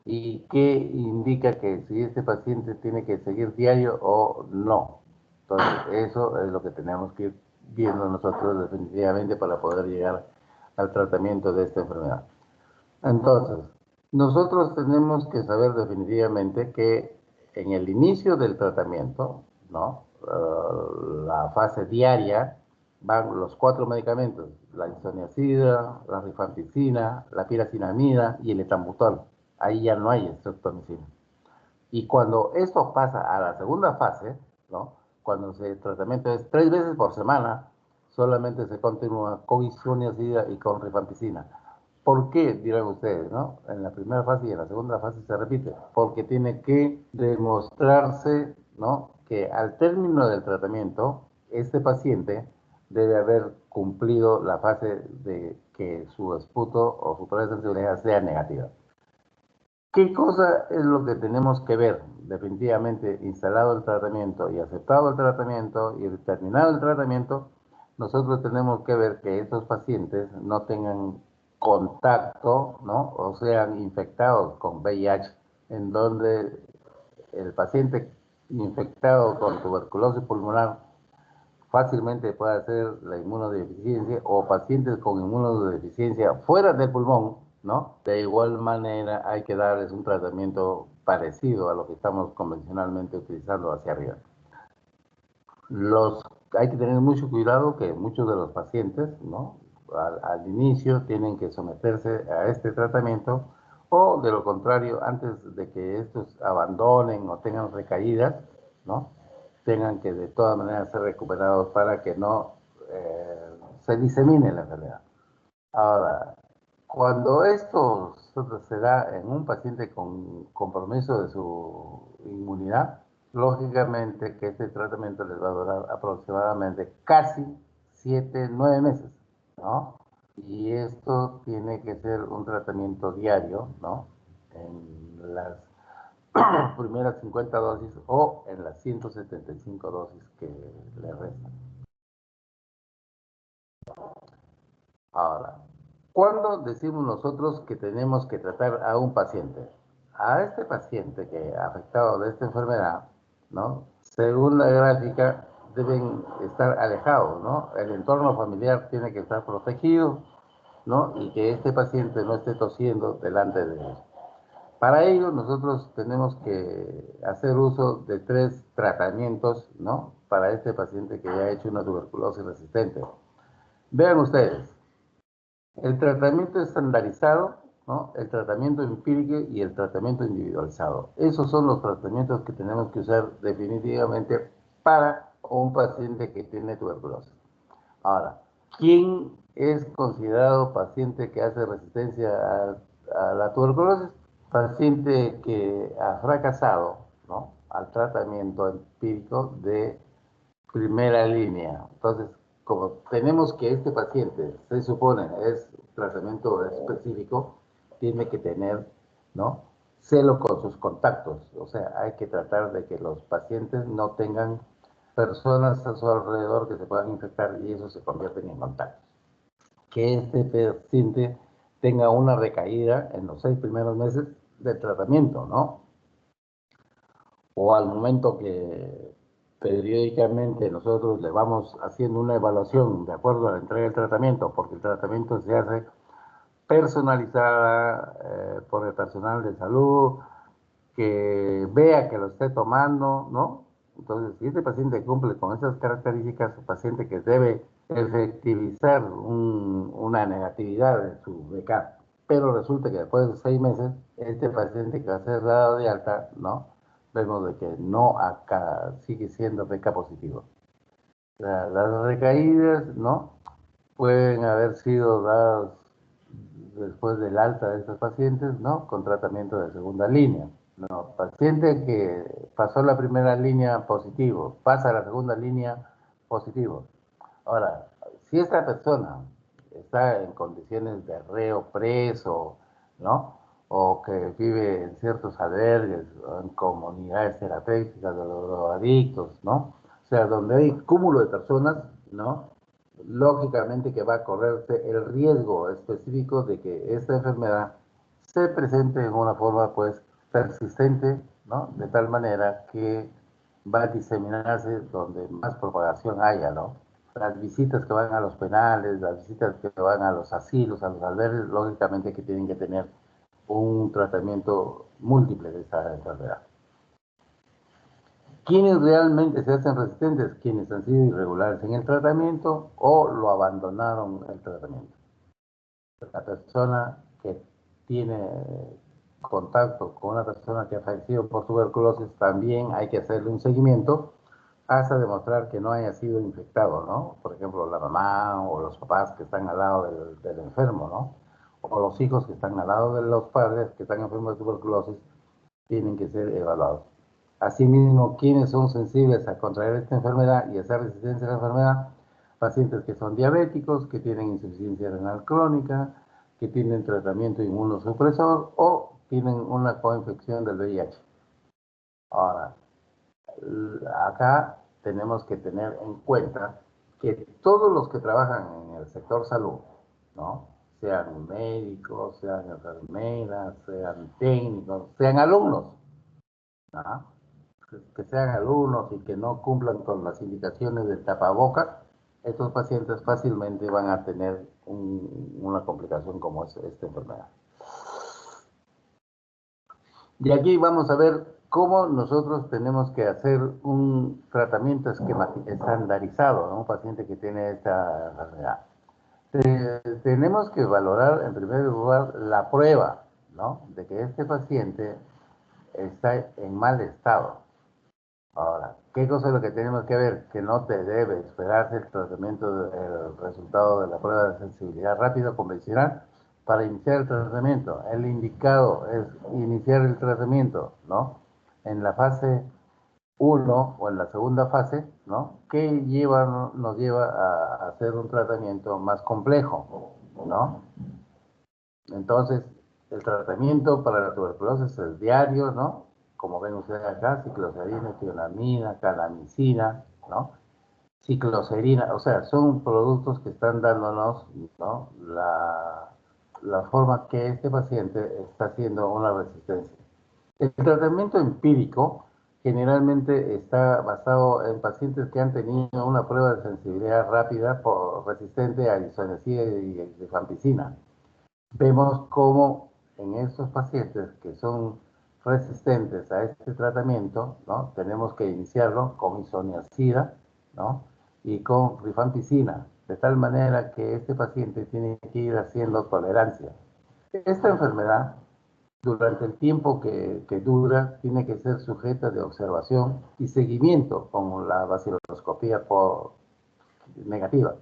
Y qué indica que si este paciente tiene que seguir diario o no. Entonces, eso es lo que tenemos que ir viendo nosotros definitivamente para poder llegar al tratamiento de esta enfermedad. Entonces, nosotros tenemos que saber definitivamente que en el inicio del tratamiento, ¿no? La fase diaria, van los 4 medicamentos, la isoniazida, la rifampicina, la piracinamida y el etambutol. Ahí ya no hay estreptomicina. Y cuando esto pasa a la segunda fase, ¿no? Cuando el tratamiento es 3 veces por semana, solamente se continúa con isoniazida y con rifampicina. ¿Por qué? Dirán ustedes, ¿no? En la primera fase y en la segunda fase se repite. Porque tiene que demostrarse, ¿no? Que al término del tratamiento, este paciente debe haber cumplido la fase de que su esputo o su prueba de sensibilidad sea negativa. ¿Qué cosa es lo que tenemos que ver? Definitivamente, instalado el tratamiento y aceptado el tratamiento y terminado el tratamiento, nosotros tenemos que ver que estos pacientes no tengan contacto, ¿no? O sean infectados con VIH, en donde el paciente infectado con tuberculosis pulmonar fácilmente puede hacer la inmunodeficiencia o pacientes con inmunodeficiencia fuera del pulmón, ¿no? De igual manera hay que darles un tratamiento parecido a lo que estamos convencionalmente utilizando hacia arriba. Hay que tener mucho cuidado que muchos de los pacientes, ¿no? Al inicio tienen que someterse a este tratamiento o de lo contrario, antes de que estos abandonen o tengan recaídas, ¿no? Tengan que de todas maneras ser recuperados para que no se disemine la enfermedad. Ahora, cuando esto se da en un paciente con compromiso de su inmunidad, lógicamente que este tratamiento les va a durar aproximadamente casi 7, 9 meses, ¿no? Y esto tiene que ser un tratamiento diario, ¿no? En las primeras 50 dosis o en las 175 dosis que le restan. Ahora, ¿cuándo decimos nosotros que tenemos que tratar a un paciente? A este paciente que afectado de esta enfermedad, ¿no? Según la gráfica, deben estar alejados, ¿no? El entorno familiar tiene que estar protegido, ¿no? Y que este paciente no esté tosiendo delante de ellos. Para ello, nosotros tenemos que hacer uso de 3 tratamientos, ¿no? Para este paciente que ya ha hecho una tuberculosis resistente. Vean ustedes, el tratamiento estandarizado, ¿no? El tratamiento empírico y el tratamiento individualizado. Esos son los tratamientos que tenemos que usar definitivamente para un paciente que tiene tuberculosis. Ahora, ¿quién es considerado paciente que hace resistencia a la tuberculosis? Paciente que ha fracasado, ¿no?, al tratamiento empírico de primera línea. Entonces, como tenemos que este paciente, se supone, es tratamiento específico, tiene que tener, ¿no?, celo con sus contactos. O sea, hay que tratar de que los pacientes no tengan personas a su alrededor que se puedan infectar y eso se convierten en contactos. Que este paciente tenga una recaída en los 6 primeros meses de tratamiento, ¿no? O al momento que periódicamente nosotros le vamos haciendo una evaluación de acuerdo a la entrega del tratamiento, porque el tratamiento se hace personalizada por el personal de salud, que vea que lo esté tomando, ¿no? Entonces, si este paciente cumple con esas características, un paciente que debe efectivizar una negatividad en su BK, pero resulta que después de 6 meses, este paciente que va a ser dado de alta, ¿no? Vemos de que no acá sigue siendo BK positivo. Las recaídas, ¿no?, pueden haber sido dadas después del alta de estos pacientes, ¿no?, con tratamiento de segunda línea. No, paciente que pasó la primera línea positivo, pasa a la segunda línea positivo. Ahora, si esta persona está en condiciones de reo preso, ¿no?, o que vive en ciertos albergues, o en comunidades terapéuticas de los drogadictos, ¿no? O sea, donde hay cúmulo de personas, ¿no?, lógicamente que va a correrse el riesgo específico de que esta enfermedad se presente en una forma, pues, persistente, ¿no?, de tal manera que va a diseminarse donde más propagación haya, ¿no? Las visitas que van a los penales, las visitas que van a los asilos, a los albergues, lógicamente que tienen que tener un tratamiento múltiple de esta enfermedad. ¿Quiénes realmente se hacen resistentes? Quienes han sido irregulares en el tratamiento o lo abandonaron el tratamiento. La persona que tiene contacto con una persona que ha fallecido por tuberculosis, también hay que hacerle un seguimiento hasta demostrar que no haya sido infectado, ¿no? Por ejemplo, la mamá o los papás que están al lado del enfermo, ¿no? O los hijos que están al lado de los padres que están enfermos de tuberculosis, tienen que ser evaluados. Asimismo, quienes son sensibles a contraer esta enfermedad y hacer resistencia a la enfermedad, pacientes que son diabéticos, que tienen insuficiencia renal crónica, que tienen tratamiento inmunosupresor o tienen una coinfección del VIH. Ahora, acá tenemos que tener en cuenta que todos los que trabajan en el sector salud, ¿no?, sean médicos, sean enfermeras, sean técnicos, sean alumnos, ¿no?, que sean alumnos y que no cumplan con las indicaciones del tapabocas, estos pacientes fácilmente van a tener una complicación como es esta enfermedad. Y aquí vamos a ver cómo nosotros tenemos que hacer un tratamiento estandarizado a un paciente que tiene esta enfermedad. Tenemos que valorar en primer lugar la prueba, ¿no?, de que este paciente está en mal estado. Ahora, ¿qué cosa es lo que tenemos que ver? Que no te debe esperarse el tratamiento, el resultado de la prueba de sensibilidad rápida convencional para iniciar el tratamiento. El indicado es iniciar el tratamiento, ¿no?, en la fase 1 o en la segunda fase, ¿no?, que nos lleva a hacer un tratamiento más complejo, ¿no? Entonces, el tratamiento para la tuberculosis es diario, ¿no? Como ven ustedes acá, cicloserina, tionamina, calamicina, ¿no?, cicloserina, o sea, son productos que están dándonos, ¿no?, la forma que este paciente está haciendo una resistencia. El tratamiento empírico generalmente está basado en pacientes que han tenido una prueba de sensibilidad rápida resistente a isoniazida y rifampicina. Vemos cómo en estos pacientes que son resistentes a este tratamiento, ¿no? Tenemos que iniciarlo con isoniazida, ¿no? Y con rifampicina, de tal manera que este paciente tiene que ir haciendo tolerancia. Esta enfermedad, durante el tiempo que dura, tiene que ser sujeta de observación y seguimiento con la vaciloscopía negativa.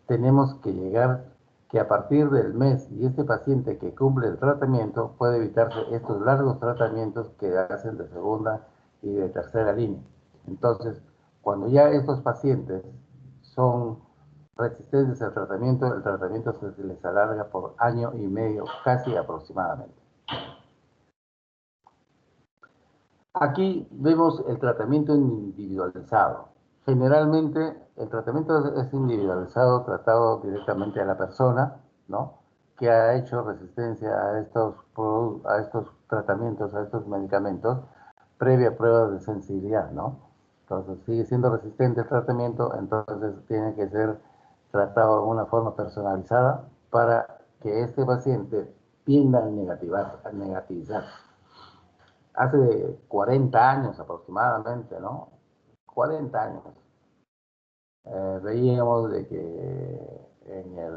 Tenemos que llegar que a partir del mes y este paciente que cumple el tratamiento puede evitarse estos largos tratamientos que hacen de segunda y de tercera línea. Entonces, cuando ya estos pacientes son resistentes al tratamiento, el tratamiento se les alarga por año y medio, casi aproximadamente. Aquí vemos el tratamiento individualizado. Generalmente el tratamiento es individualizado, tratado directamente a la persona, ¿no? Que ha hecho resistencia a estos tratamientos, a estos medicamentos, previa prueba de sensibilidad, ¿no? Entonces sigue siendo resistente al tratamiento, entonces tiene que ser tratado de una forma personalizada para que este paciente tienda a negativizar. Hace 40 años aproximadamente, ¿no? 40 años. Veíamos de que en el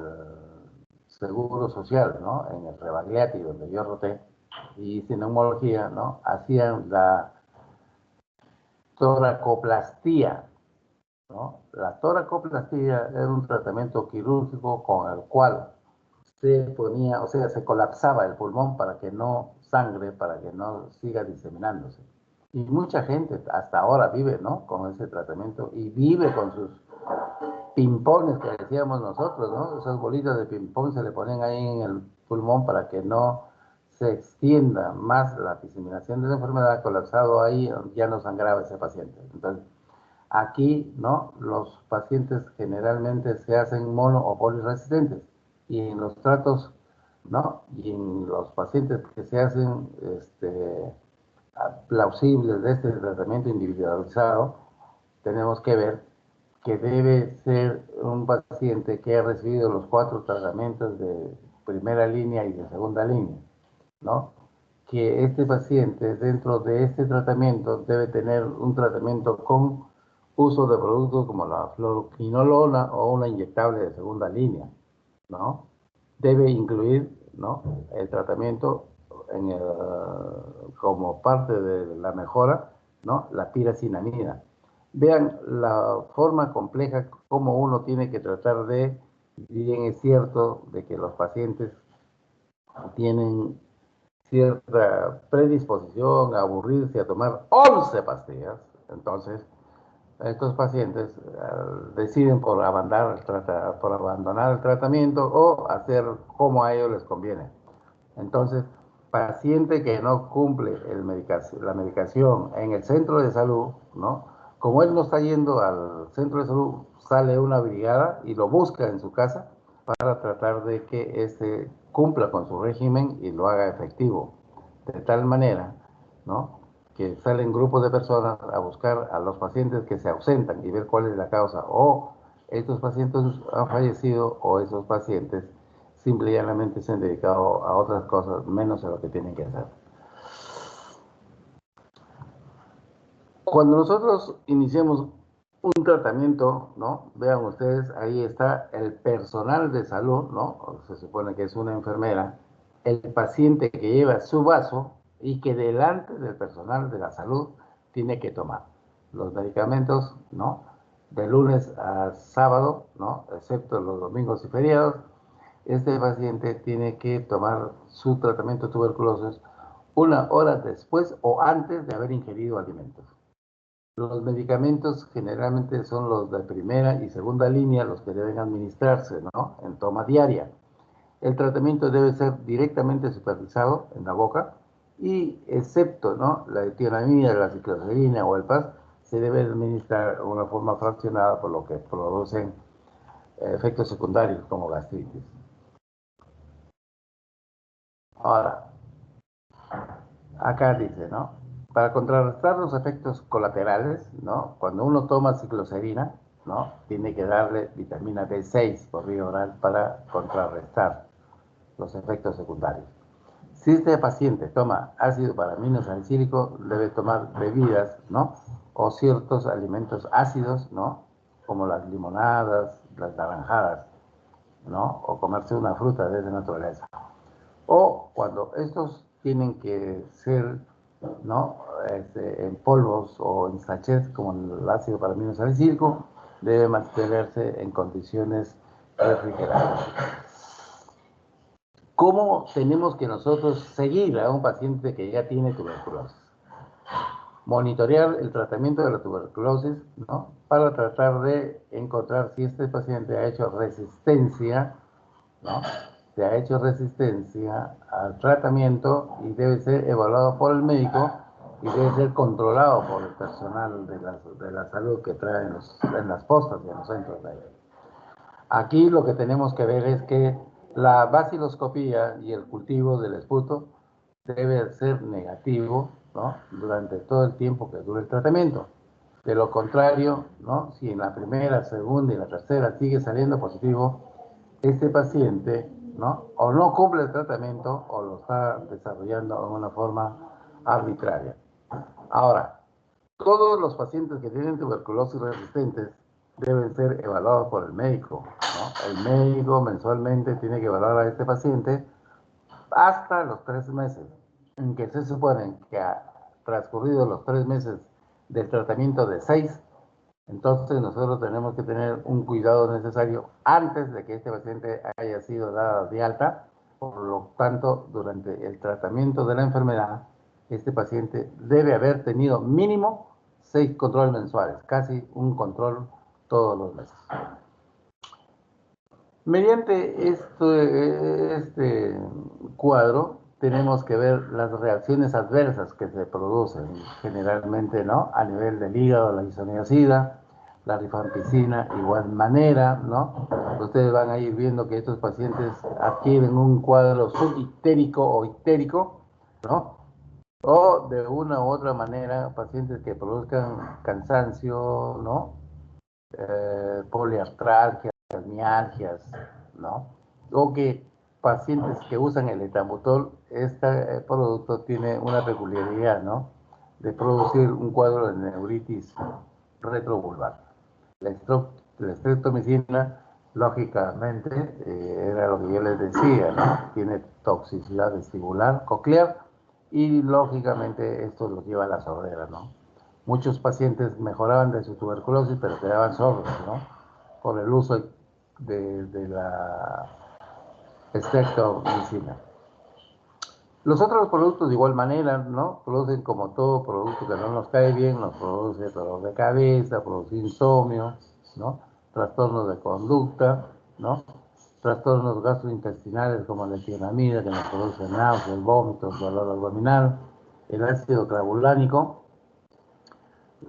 Seguro Social, ¿no? En el Rebagliati, donde yo roté y hice neumología, ¿no? Hacían la toracoplastía, ¿no? La toracoplastía era un tratamiento quirúrgico con el cual se ponía, o sea, se colapsaba el pulmón para que no sangre, para que no siga diseminándose. Y mucha gente hasta ahora vive, ¿no? Con ese tratamiento y vive con sus pimpones que decíamos nosotros, ¿no? Esas bolitas de pimpón se le ponen ahí en el pulmón para que no se extienda más la diseminación de la enfermedad, colapsado ahí, ya no sangraba ese paciente. Entonces, aquí, ¿no? Los pacientes generalmente se hacen mono o poliresistentes y en los tratos, ¿no? Y en los pacientes que se hacen plausibles de este tratamiento individualizado, tenemos que ver que debe ser un paciente que ha recibido los 4 tratamientos de primera línea y de segunda línea, ¿no? Que este paciente dentro de este tratamiento debe tener un tratamiento con uso de productos como la fluoroquinolona o una inyectable de segunda línea, ¿no? Debe incluir, ¿no? El tratamiento como parte de la mejora, ¿no? La piracinamida. Vean la forma compleja como uno tiene que tratar de, bien es cierto, de que los pacientes tienen cierta predisposición a aburrirse a tomar 11 pastillas. Entonces, estos pacientes deciden por abandonar el tratamiento o hacer como a ellos les conviene. Entonces, paciente que no cumple la medicación en el centro de salud, ¿no? Como él no está yendo al centro de salud, sale una brigada y lo busca en su casa para tratar de que éste cumpla con su régimen y lo haga efectivo. De tal manera, ¿no? Que salen grupos de personas a buscar a los pacientes que se ausentan y ver cuál es la causa. O estos pacientes han fallecido o esos pacientes simple y llanamente se han dedicado a otras cosas menos a lo que tienen que hacer. Cuando nosotros iniciamos un tratamiento, ¿no? Vean ustedes, ahí está el personal de salud, ¿no? Se supone que es una enfermera, el paciente que lleva su vaso y que delante del personal de la salud tiene que tomar los medicamentos, ¿no? De lunes a sábado, ¿no? Excepto los domingos y feriados. Este paciente tiene que tomar su tratamiento de tuberculosis 1 hora después o antes de haber ingerido alimentos. Los medicamentos generalmente son los de primera y segunda línea, los que deben administrarse, ¿no? En toma diaria. El tratamiento debe ser directamente supervisado en la boca y, excepto, ¿no? La etionamida, la cicloserina o el PAS, se debe administrar de una forma fraccionada, por lo que producen efectos secundarios como gastritis. Ahora, acá dice, ¿no? Para contrarrestar los efectos colaterales, ¿no? Cuando uno toma cicloserina, ¿no? Tiene que darle vitamina B6 por vía oral para contrarrestar los efectos secundarios. Si este paciente toma ácido paraaminosalicílico, debe tomar bebidas, ¿no? O ciertos alimentos ácidos, ¿no? Como las limonadas, las naranjadas, ¿no? O comerse una fruta de esa naturaleza. O cuando estos tienen que ser, ¿no? En polvos o en sachets, como el ácido paraaminosalicílico, debe mantenerse en condiciones refrigeradas. ¿Cómo tenemos que nosotros seguir a un paciente que ya tiene tuberculosis? Monitorear el tratamiento de la tuberculosis, ¿no? Para tratar de encontrar si este paciente ha hecho resistencia, ¿no? Se ha hecho resistencia al tratamiento y debe ser evaluado por el médico y debe ser controlado por el personal de la salud que trae en las postas y en los centros de ahí. Aquí lo que tenemos que ver es que la baciloscopía y el cultivo del esputo debe ser negativo, ¿no? Durante todo el tiempo que dure el tratamiento. De lo contrario, ¿no? Si en la primera, segunda y la tercera sigue saliendo positivo, este paciente, ¿no? O no cumple el tratamiento o lo está desarrollando de una forma arbitraria. Ahora, todos los pacientes que tienen tuberculosis resistentes deben ser evaluados por el médico, ¿no? El médico mensualmente tiene que evaluar a este paciente hasta los 3 meses, en que se supone que ha transcurrido los 3 meses del tratamiento de 6, entonces nosotros tenemos que tener un cuidado necesario antes de que este paciente haya sido dado de alta. Por lo tanto, durante el tratamiento de la enfermedad, este paciente debe haber tenido mínimo 6 controles mensuales, casi un control todos los meses. Mediante este cuadro tenemos que ver las reacciones adversas que se producen generalmente, ¿no? A nivel del hígado, la isoniazida, la rifampicina, igual manera, ¿no? Ustedes van a ir viendo que estos pacientes adquieren un cuadro subictérico o ictérico, ¿no? O de una u otra manera, pacientes que produzcan cansancio, ¿no? Poliartralgias, mialgias, ¿no? O que pacientes que usan el etambutol, este producto tiene una peculiaridad, ¿no? De producir un cuadro de neuritis retrovulvar. La estreptomicina, lógicamente, era lo que yo les decía, ¿no? Tiene toxicidad vestibular, coclear, y lógicamente esto los lleva a la sordera, ¿no? Muchos pacientes mejoraban de su tuberculosis, pero quedaban sordos, ¿no? Por el uso de la estreptomicina. Los otros productos de igual manera, ¿no? Producen como todo producto que no nos cae bien, nos produce dolor de cabeza, produce insomnio, ¿no? Trastornos de conducta, ¿no? Trastornos gastrointestinales como la etianamida que nos produce náuseas, vómitos, dolor abdominal, el ácido clavulánico,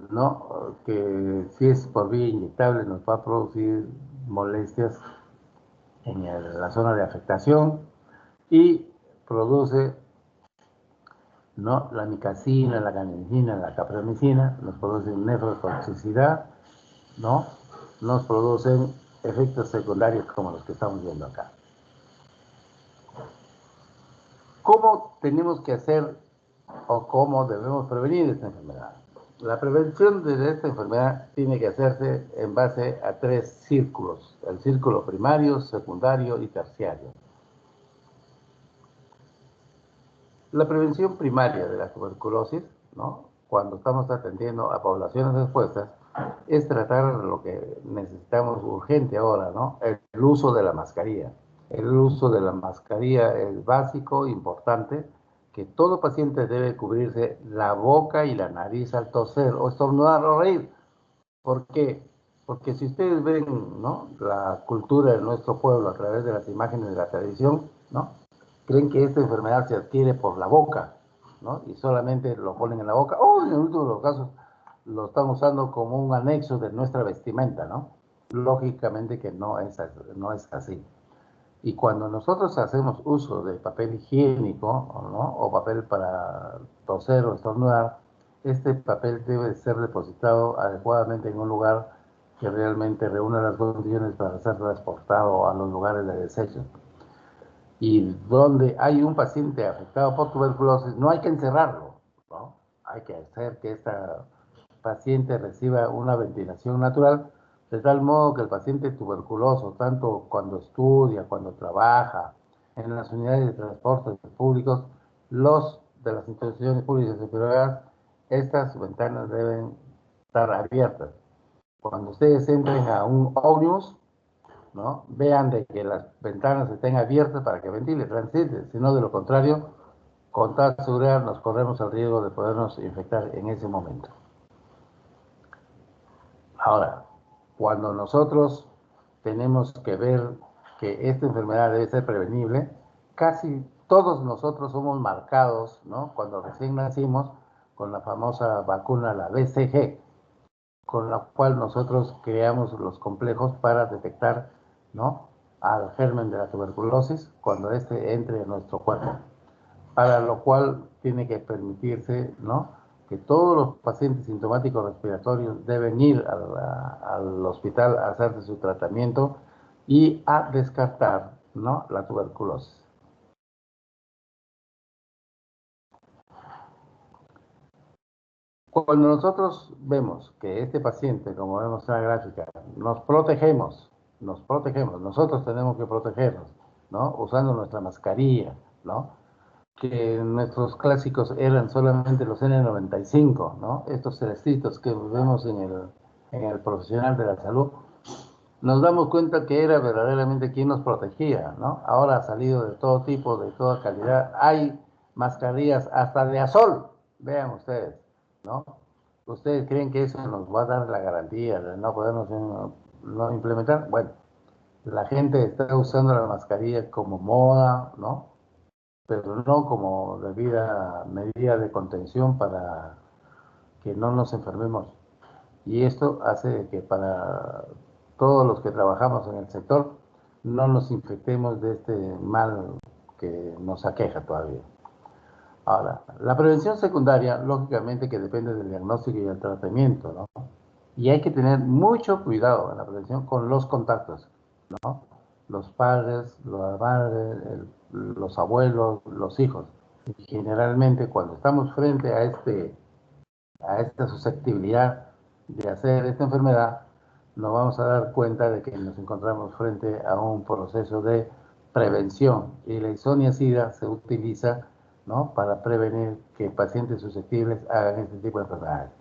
¿no? Que si es por vía inyectable nos va a producir molestias en la zona de afectación y produce, ¿no? La micacina, la ganemicina, la capramicina nos producen nefrotoxicidad, ¿no? Nos producen efectos secundarios como los que estamos viendo acá. ¿Cómo tenemos que hacer o cómo debemos prevenir esta enfermedad? La prevención de esta enfermedad tiene que hacerse en base a 3 círculos: el círculo primario, secundario y terciario. La prevención primaria de la tuberculosis, ¿no? Cuando estamos atendiendo a poblaciones expuestas, es tratar lo que necesitamos urgente ahora, ¿no? El uso de la mascarilla. El uso de la mascarilla es básico, importante, que todo paciente debe cubrirse la boca y la nariz al toser o estornudar o reír. ¿Por qué? Porque si ustedes ven, ¿no? La cultura de nuestro pueblo a través de las imágenes de la televisión, ¿no? Creen que esta enfermedad se adquiere por la boca, ¿no? Y solamente lo ponen en la boca, o en el último de los casos lo están usando como un anexo de nuestra vestimenta, ¿no? Lógicamente que no es así. Y cuando nosotros hacemos uso de papel higiénico, ¿no? O papel para toser o estornudar, este papel debe ser depositado adecuadamente en un lugar que realmente reúna las condiciones para ser transportado a los lugares de desecho. Y donde hay un paciente afectado por tuberculosis, no hay que encerrarlo, ¿no? Hay que hacer que esta paciente reciba una ventilación natural, de tal modo que el paciente tuberculoso, tanto cuando estudia, cuando trabaja, en las unidades de transporte públicos, los de las instituciones públicas y privadas, estas ventanas deben estar abiertas. Cuando ustedes entren a un ómnibus, ¿no? Vean de que las ventanas estén abiertas para que ventile, transite, sino de lo contrario, con toda seguridad nos corremos el riesgo de podernos infectar en ese momento. Ahora, cuando nosotros tenemos que ver que esta enfermedad debe ser prevenible, casi todos nosotros somos marcados, ¿no? Cuando recién nacimos, con la famosa vacuna, la BCG, con la cual nosotros creamos los complejos para detectar, ¿no?, al germen de la tuberculosis cuando éste entre en nuestro cuerpo, para lo cual tiene que permitirse, ¿no?, que todos los pacientes sintomáticos respiratorios deben ir al hospital a hacerse su tratamiento y a descartar, ¿no?, la tuberculosis. Cuando nosotros vemos que este paciente, como vemos en la gráfica, nos protegemos, nosotros tenemos que protegernos, ¿no? Usando nuestra mascarilla, ¿no? Que nuestros clásicos eran solamente los N95, ¿no? Estos celestitos que vemos en el profesional de la salud, nos damos cuenta que era verdaderamente quien nos protegía, ¿no? Ahora ha salido de todo tipo, de toda calidad. Hay mascarillas hasta de azul, vean ustedes, ¿no? ¿Ustedes creen que eso nos va a dar la garantía de no podernos no implementar? Bueno, la gente está usando la mascarilla como moda, ¿no? Pero no como debida medida de contención para que no nos enfermemos. Y esto hace que para todos los que trabajamos en el sector no nos infectemos de este mal que nos aqueja todavía. Ahora, la prevención secundaria, lógicamente que depende del diagnóstico y el tratamiento, ¿no? Y hay que tener mucho cuidado en la prevención con los contactos, ¿no? Los padres, las madres, los abuelos, los hijos. Y generalmente cuando estamos frente a esta susceptibilidad de hacer esta enfermedad, nos vamos a dar cuenta de que nos encontramos frente a un proceso de prevención y la isoniazida se utiliza, ¿no?, para prevenir que pacientes susceptibles hagan este tipo de enfermedades.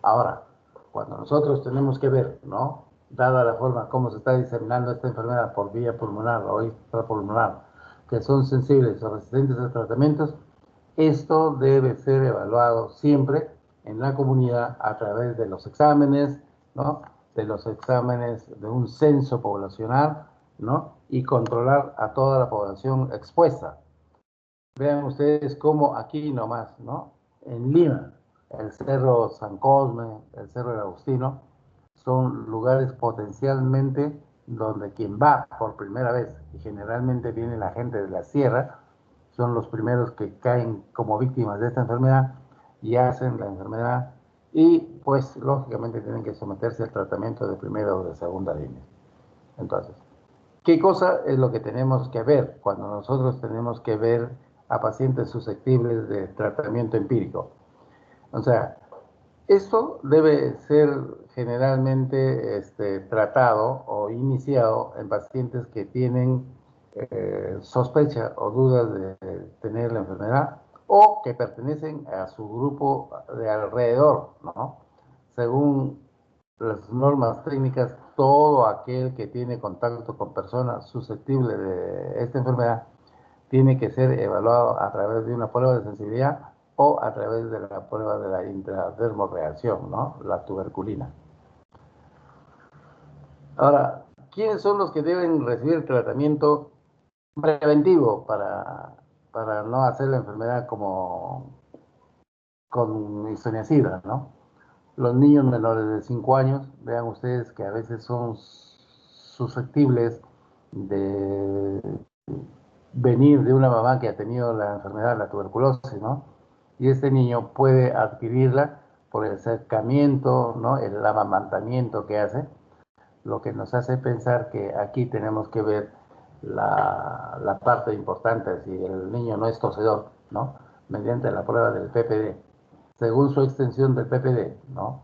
Ahora, cuando nosotros tenemos que ver, ¿no?, dada la forma como se está diseminando esta enfermedad por vía pulmonar o extrapulmonar, que son sensibles o resistentes a tratamientos, esto debe ser evaluado siempre en la comunidad a través de los exámenes, ¿no?, de los exámenes de un censo poblacional, ¿no?, y controlar a toda la población expuesta. Vean ustedes cómo aquí nomás, ¿no?, en Lima, el Cerro San Cosme, el Cerro del Agustino, son lugares potencialmente donde quien va por primera vez, y generalmente viene la gente de la sierra, son los primeros que caen como víctimas de esta enfermedad y hacen la enfermedad y pues lógicamente tienen que someterse al tratamiento de primera o de segunda línea. Entonces, ¿qué cosa es lo que tenemos que ver cuando nosotros tenemos que ver a pacientes susceptibles de tratamiento empírico? O sea, esto debe ser generalmente tratado o iniciado en pacientes que tienen sospecha o dudas de tener la enfermedad o que pertenecen a su grupo de alrededor, ¿no? Según las normas técnicas, todo aquel que tiene contacto con personas susceptibles de esta enfermedad tiene que ser evaluado a través de una prueba de sensibilidad o a través de la prueba de la intradermoreacción, ¿no?, la tuberculina. Ahora, ¿quiénes son los que deben recibir tratamiento preventivo para no hacer la enfermedad como con isoniazida, ¿no? Los niños menores de 5 años, vean ustedes que a veces son susceptibles de venir de una mamá que ha tenido la enfermedad, la tuberculosis, ¿no? Y este niño puede adquirirla por el acercamiento, ¿no?, el amamantamiento que hace, lo que nos hace pensar que aquí tenemos que ver la parte importante, si el niño no es tosedor, ¿no? Mediante la prueba del PPD. Según su extensión del PPD, ¿no?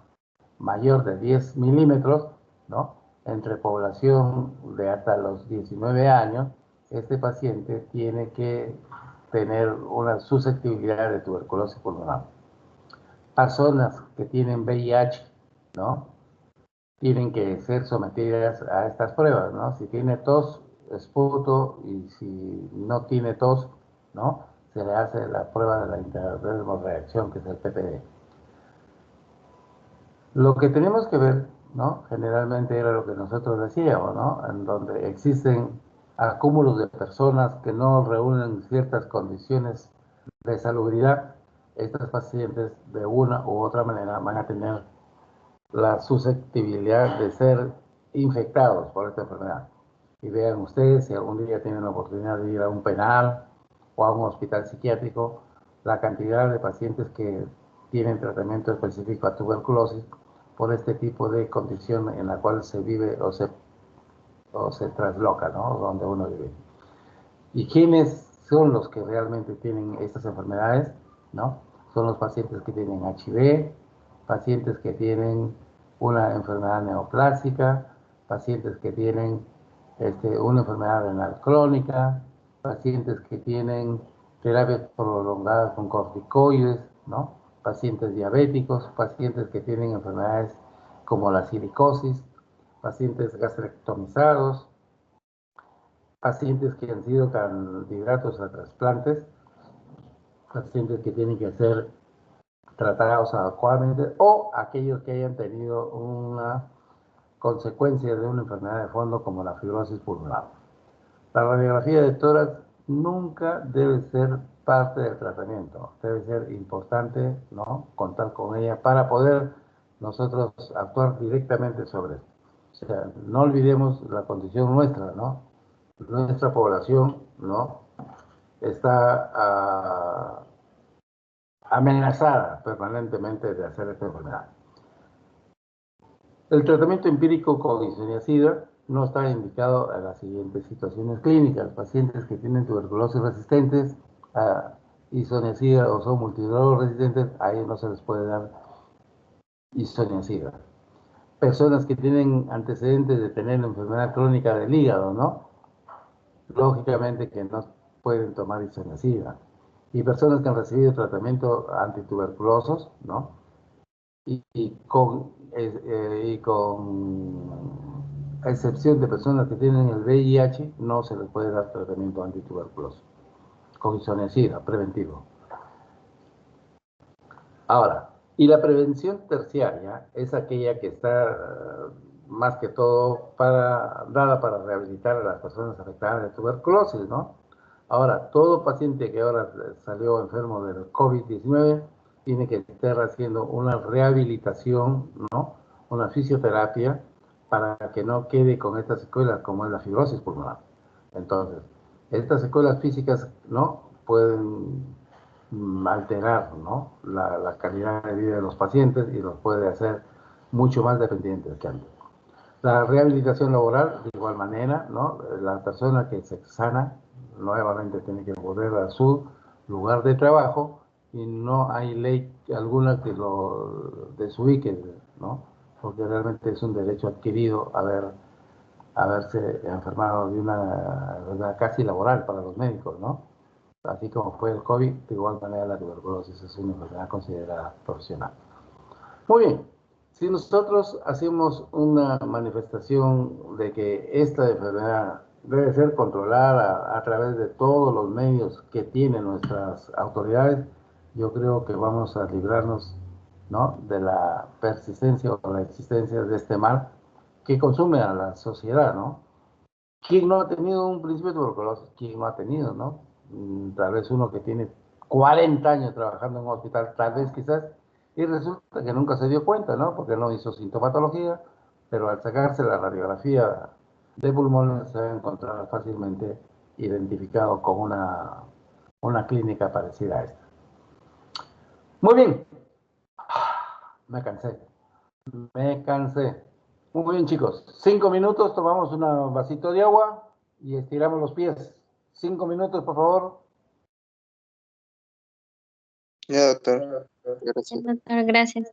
Mayor de 10 milímetros, ¿no? Entre población de hasta los 19 años, este paciente tiene que tener una susceptibilidad de tuberculosis pulmonar. Personas que tienen VIH, ¿no? Tienen que ser sometidas a estas pruebas, ¿no? Si tiene tos, esputo, y si no tiene tos, ¿no? Se le hace la prueba de la interdermoreacción, que es el PPD. Lo que tenemos que ver, ¿no? Generalmente era lo que nosotros decíamos, ¿no? En donde existen acúmulos de personas que no reúnen ciertas condiciones de salubridad, estos pacientes de una u otra manera van a tener la susceptibilidad de ser infectados por esta enfermedad. Y vean ustedes, si algún día tienen la oportunidad de ir a un penal o a un hospital psiquiátrico, la cantidad de pacientes que tienen tratamiento específico a tuberculosis por este tipo de condición en la cual se vive o se trasloca, ¿no? Donde uno vive. ¿Y quiénes son los que realmente tienen estas enfermedades? ¿No? Son los pacientes que tienen HIV, pacientes que tienen una enfermedad neoplásica, pacientes que tienen una enfermedad renal crónica, pacientes que tienen terapias prolongadas con corticoides, ¿no? Pacientes diabéticos, pacientes que tienen enfermedades como la silicosis, pacientes gastrectomizados, pacientes que han sido candidatos a trasplantes, pacientes que tienen que ser tratados adecuadamente o aquellos que hayan tenido una consecuencia de una enfermedad de fondo como la fibrosis pulmonar. La radiografía de tórax nunca debe ser parte del tratamiento, debe ser importante, ¿no? Contar con ella para poder nosotros actuar directamente sobre esto. O sea, no olvidemos la condición nuestra, ¿no? Nuestra población, ¿no? Está amenazada permanentemente de hacer esta enfermedad. El tratamiento empírico con isoniazida no está indicado a las siguientes situaciones clínicas. Pacientes que tienen tuberculosis resistentes a isoniazida o son multidrogas resistentes, a ellos no se les puede dar isoniazida. Personas que tienen antecedentes de tener enfermedad crónica del hígado, ¿no? Lógicamente que no pueden tomar isoniazida. Y personas que han recibido tratamiento antituberculosos, ¿no? Y con excepción de personas que tienen el VIH, no se les puede dar tratamiento antituberculoso, con isoniazida, preventivo. Ahora, y la prevención terciaria es aquella que está más que todo dada para rehabilitar a las personas afectadas de tuberculosis, ¿no? Ahora, todo paciente que ahora salió enfermo del COVID-19 tiene que estar haciendo una rehabilitación, ¿no? Una fisioterapia para que no quede con estas secuelas como es la fibrosis pulmonar. Entonces, estas secuelas físicas, ¿no? Pueden alterar, ¿no? la calidad de vida de los pacientes y los puede hacer mucho más dependientes que antes. La rehabilitación laboral, de igual manera, ¿no? La persona que se sana nuevamente tiene que volver a su lugar de trabajo y no hay ley alguna que lo desubique, ¿no? Porque realmente es un derecho adquirido haberse enfermado de una casi laboral para los médicos, ¿no? Así como fue el COVID, de igual manera la tuberculosis es una enfermedad considerada profesional. Muy bien, si nosotros hacemos una manifestación de que esta enfermedad debe ser controlada a través de todos los medios que tienen nuestras autoridades, yo creo que vamos a librarnos, ¿no? De la persistencia o la existencia de este mal que consume a la sociedad, ¿no? ¿Quién no ha tenido un principio de tuberculosis? ¿Quién no ha tenido, no? Tal vez uno que tiene 40 años trabajando en un hospital, tal vez quizás, y resulta que nunca se dio cuenta, ¿no? Porque no hizo sintomatología, pero al sacarse la radiografía de pulmones se ha encontrado fácilmente identificado con una clínica parecida a esta. Muy bien, me cansé, me cansé. Muy bien, chicos, 5 minutos, tomamos un vasito de agua. y estiramos los pies. 5 minutos, por favor. Ya, doctor. Gracias. Doctor, gracias.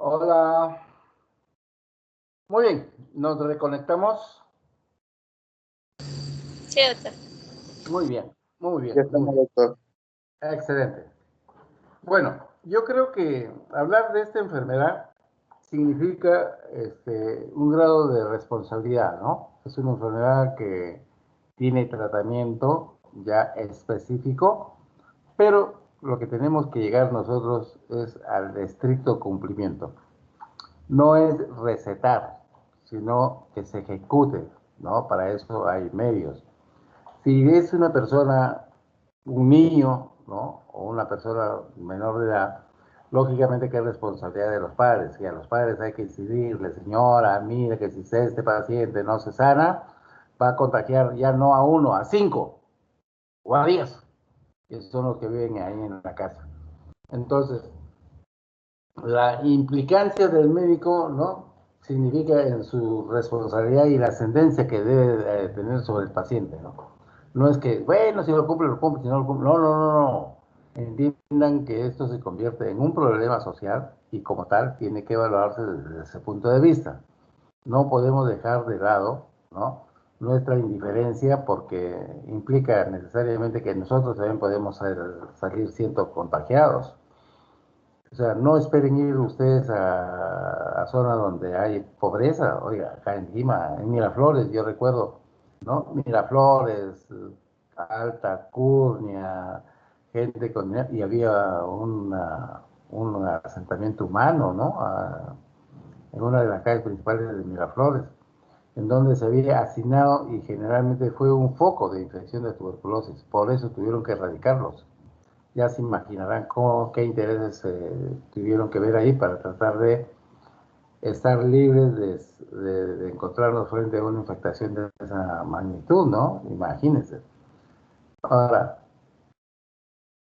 Hola. Muy bien, nos reconectamos. Sí, doctor. Muy bien, muy bien, Ya muy estamos, bien. doctor. Excelente. Bueno, yo creo que hablar de esta enfermedad significa un grado de responsabilidad, ¿no? Es una enfermedad que tiene tratamiento ya específico, pero lo que tenemos que llegar nosotros es al estricto cumplimiento. No es recetar, sino que se ejecute, ¿no? Para eso hay medios. Si es una persona, un niño, ¿no? O una persona menor de edad, lógicamente que es responsabilidad de los padres, y a los padres hay que incidirle, señora, mire que si este paciente no se sana, va a contagiar ya no a uno, a 5 o a 10, que son los que viven ahí en la casa. Entonces, la implicancia del médico, ¿no? Significa en su responsabilidad y la ascendencia que debe tener sobre el paciente, ¿no? No es que, bueno, si lo cumple, si no lo cumple. No, no, no, no. Entiendan que esto se convierte en un problema social y como tal tiene que evaluarse desde ese punto de vista. No podemos dejar de lado, ¿no? Nuestra indiferencia porque implica necesariamente que nosotros también podemos salir siendo contagiados. O sea, no esperen ir ustedes a zonas donde hay pobreza. Oiga, acá en Lima, en Miraflores, yo recuerdo, ¿no? Miraflores, Alta Curnia, gente con... Y había un asentamiento humano, ¿no? En una de las calles principales de Miraflores, en donde se había hacinado y generalmente fue un foco de infección de tuberculosis. Por eso tuvieron que erradicarlos. Ya se imaginarán qué intereses tuvieron que ver ahí para tratar de estar libres de encontrarnos frente a una infectación de esa magnitud, ¿no? Imagínense. Ahora,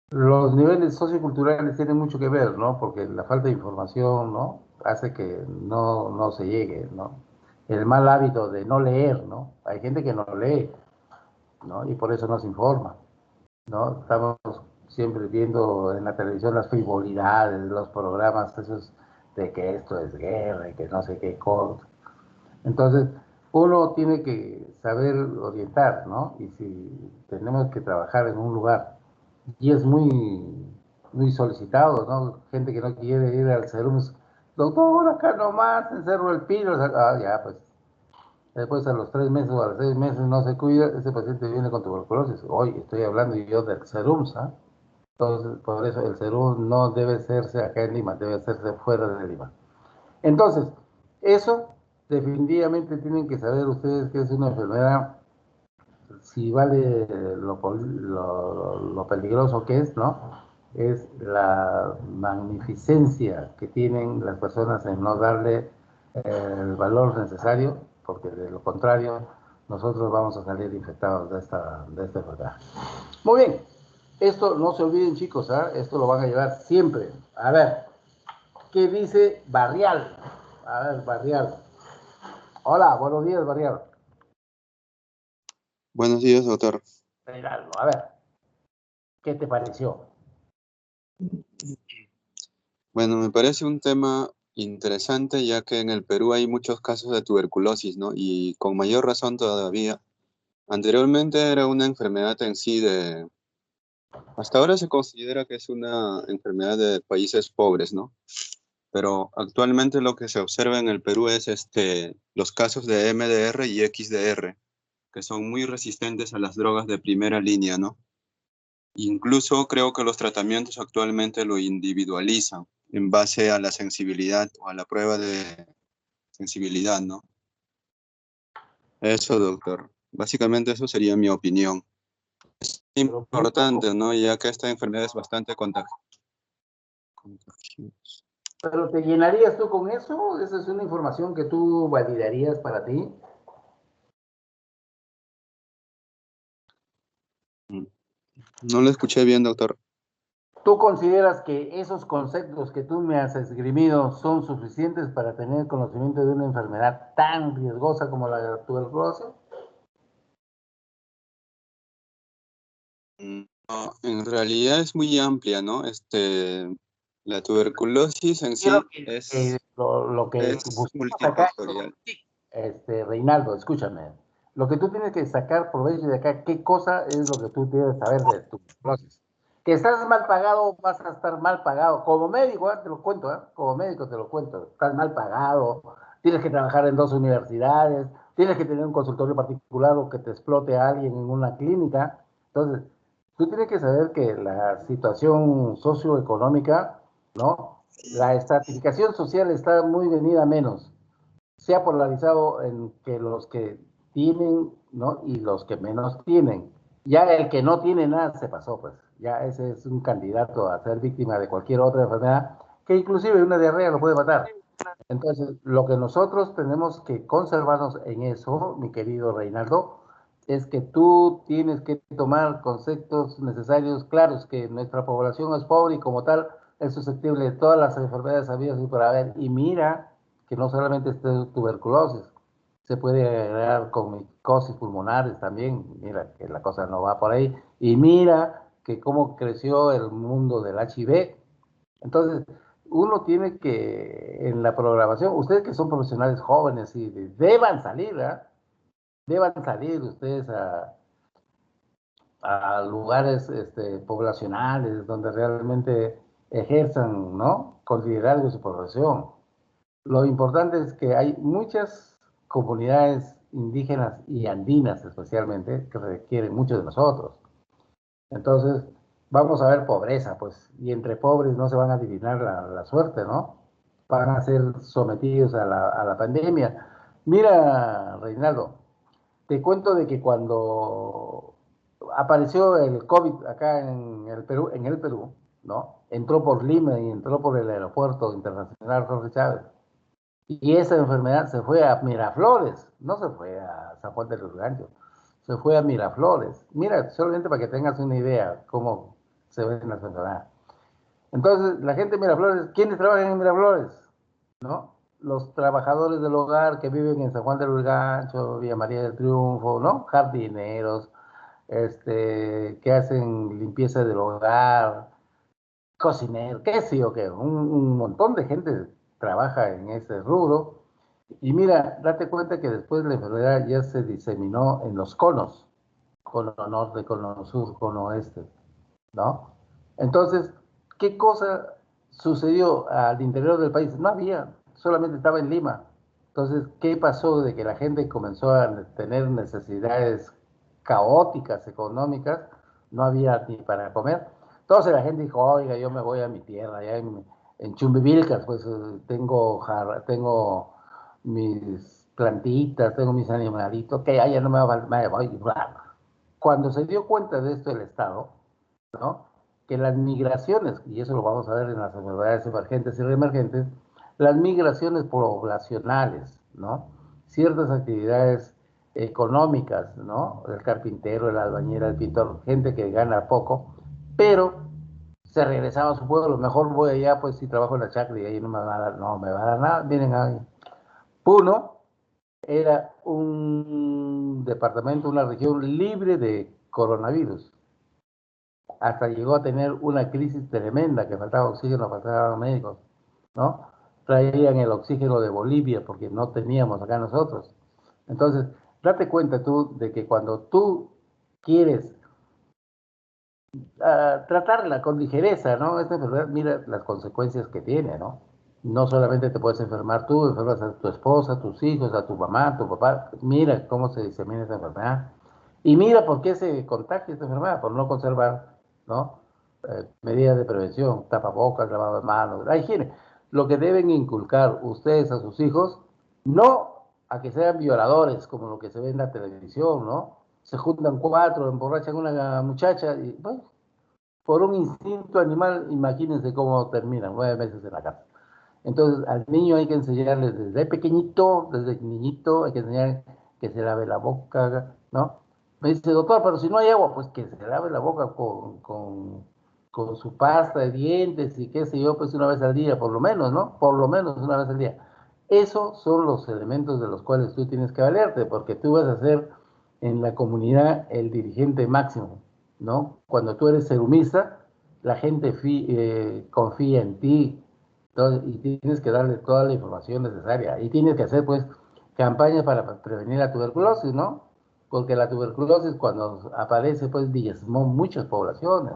los niveles socioculturales tienen mucho que ver, ¿no? Porque la falta de información, ¿no? Hace que no se llegue, ¿no? El mal hábito de no leer, ¿no? Hay gente que no lee, ¿no? Y por eso no se informa. ¿No? Estamos siempre viendo en la televisión las frivolidades, los programas esos de que esto es guerra y que no sé qué cosa. Entonces, uno tiene que saber orientar, ¿no? Y si tenemos que trabajar en un lugar y es muy solicitado, ¿no? Gente que no quiere ir al serum, doctor, acá nomás, en Cerro del Pino, ya, pues. Después a los 3 meses o a los 6 meses no se cuida, ese paciente viene con tuberculosis. Hoy estoy hablando yo del serum, ¿sabes? Entonces, por eso el serum no debe hacerse acá en Lima, debe hacerse fuera de Lima. Entonces, eso definitivamente tienen que saber ustedes que es una enfermedad, si vale lo peligroso que es, ¿no? Es la magnificencia que tienen las personas en no darle el valor necesario, porque de lo contrario, nosotros vamos a salir infectados de esta enfermedad. Muy bien, esto no se olviden, chicos, ¿eh? Esto lo van a llevar siempre. A ver, ¿qué dice Barrial? A ver, Barrial. Hola, buenos días, Barrial. Buenos días, doctor. A ver, ¿qué te pareció? Bueno, me parece un tema interesante ya que en el Perú hay muchos casos de tuberculosis, ¿no? Y con mayor razón todavía. Anteriormente era una enfermedad en sí de... Hasta ahora se considera que es una enfermedad de países pobres, ¿no? Pero actualmente lo que se observa en el Perú es los casos de MDR y XDR, que son muy resistentes a las drogas de primera línea, ¿no? Incluso creo que los tratamientos actualmente lo individualizan en base a la sensibilidad o a la prueba de sensibilidad, ¿no? Eso, doctor. Básicamente eso sería mi opinión. Pero muy poco. Importante, ¿no? Ya que esta enfermedad es bastante contagiosa. ¿Pero te llenarías tú con eso? ¿Esa es una información que tú validarías para ti? No lo escuché bien, doctor. ¿Tú consideras que esos conceptos que tú me has esgrimido son suficientes para tener conocimiento de una enfermedad tan riesgosa como la tuberculosis? No, en realidad es muy amplia, ¿no? La tuberculosis en Quiero sí que lo que es buscamos acá, multifactorial. Reinaldo, escúchame. Lo que tú tienes que sacar provecho de acá, ¿qué cosa es lo que tú tienes que saber de tu proceso? Que estás mal pagado, vas a estar mal pagado. Como médico, te lo cuento, como médico te lo cuento. Estás mal pagado, tienes que trabajar en 2 universidades, tienes que tener un consultorio particular o que te explote a alguien en una clínica. Entonces, tú tienes que saber que la situación socioeconómica, ¿no? La estratificación social está muy venida a menos. Se ha polarizado en que los que tienen, ¿no? Y los que menos tienen. Ya el que no tiene nada se pasó, pues. Ya ese es un candidato a ser víctima de cualquier otra enfermedad, que inclusive una diarrea lo puede matar. Entonces, lo que nosotros tenemos que conservarnos en eso, mi querido Reinaldo, es que tú tienes que tomar conceptos necesarios claros, que nuestra población es pobre y como tal es susceptible de todas las enfermedades habidas y por haber. Y mira que no solamente es tuberculosis, se puede agregar con micosis pulmonares también, mira que la cosa no va por ahí. Y mira que cómo creció el mundo del HIV. Entonces, uno tiene que, en la programación, ustedes que son profesionales jóvenes y deban salir, ¿eh? Deban salir ustedes a lugares poblacionales donde realmente ejerzan, ¿no? Con liderazgo su profesión. Lo importante es que hay muchas comunidades indígenas y andinas especialmente que requieren mucho de nosotros. Entonces, vamos a ver pobreza, pues, y entre pobres no se van a adivinar la suerte, ¿no? Van a ser sometidos a la pandemia. Mira, Reinaldo, te cuento de que cuando apareció el COVID acá en el Perú, ¿no? Entró por Lima y entró por el aeropuerto internacional Jorge Chávez. Y esa enfermedad se fue a Miraflores, no se fue a San Juan de los Ganchos, se fue a Miraflores. Mira, solamente para que tengas una idea cómo se ven las enfermedades. Entonces, la gente de Miraflores, ¿quiénes trabajan en Miraflores? ¿No? Los trabajadores del hogar que viven en San Juan de los Ganchos, Villa María del Triunfo, ¿no? Jardineros, que hacen limpieza del hogar, cocineros, qué sé yo, qué, un montón de gente trabaja en ese rubro. Y mira, date cuenta que después la enfermedad ya se diseminó en los conos, cono norte, cono sur, cono oeste, ¿no? Entonces, ¿qué cosa sucedió al interior del país? No había, solamente estaba en Lima. Entonces, ¿qué pasó de que la gente comenzó a tener necesidades caóticas económicas? No había ni para comer. Entonces la gente dijo, oiga, yo me voy a mi tierra, allá en Chumbivilcas, pues tengo mis plantitas, tengo mis animalitos, que allá no me voy. Cuando se dio cuenta de esto el Estado, ¿no? Que las migraciones, y eso lo vamos a ver en las enfermedades emergentes y reemergentes, las migraciones poblacionales, ¿no? Ciertas actividades económicas, ¿no? El carpintero, el albañil, el pintor, gente que gana poco, pero se regresaba a su pueblo, mejor voy allá, pues si trabajo en la chacra y ahí no me va a dar, no me va a dar nada, vienen ahí. Puno era un departamento, una región libre de coronavirus, hasta llegó a tener una crisis tremenda, que faltaba oxígeno, faltaban médicos, ¿no? Traían el oxígeno de Bolivia porque no teníamos acá nosotros. Entonces, date cuenta tú de que cuando tú quieres tratarla con ligereza, ¿no? Esta enfermedad, mira las consecuencias que tiene, ¿no? No solamente te puedes enfermar tú, enfermas a tu esposa, a tus hijos, a tu mamá, a tu papá. Mira cómo se disemina esta enfermedad. Y mira por qué se contagia esta enfermedad, por no conservar, ¿no? Medidas de prevención, tapabocas, lavado de manos, la higiene. Lo que deben inculcar ustedes a sus hijos, no a que sean violadores, como lo que se ve en la televisión, ¿no? Se juntan cuatro, emborrachan a una muchacha y, bueno, por un instinto animal, imagínense cómo terminan 9 meses en la cárcel. Entonces, al niño hay que enseñarle desde pequeñito, desde niñito, hay que enseñar que se lave la boca, ¿no? Me dice, doctor, pero si no hay agua, pues que se lave la boca con su pasta de dientes y qué sé yo, pues una vez al día, por lo menos, ¿no? Por lo menos una vez al día. Esos son los elementos de los cuales tú tienes que valerte, porque tú vas a ser en la comunidad el dirigente máximo, ¿no? Cuando tú eres serumista, la gente confía en ti, y tienes que darle toda la información necesaria. Y tienes que hacer, pues, campañas para prevenir la tuberculosis, ¿no? Porque la tuberculosis, cuando aparece, pues, diezmó muchas poblaciones,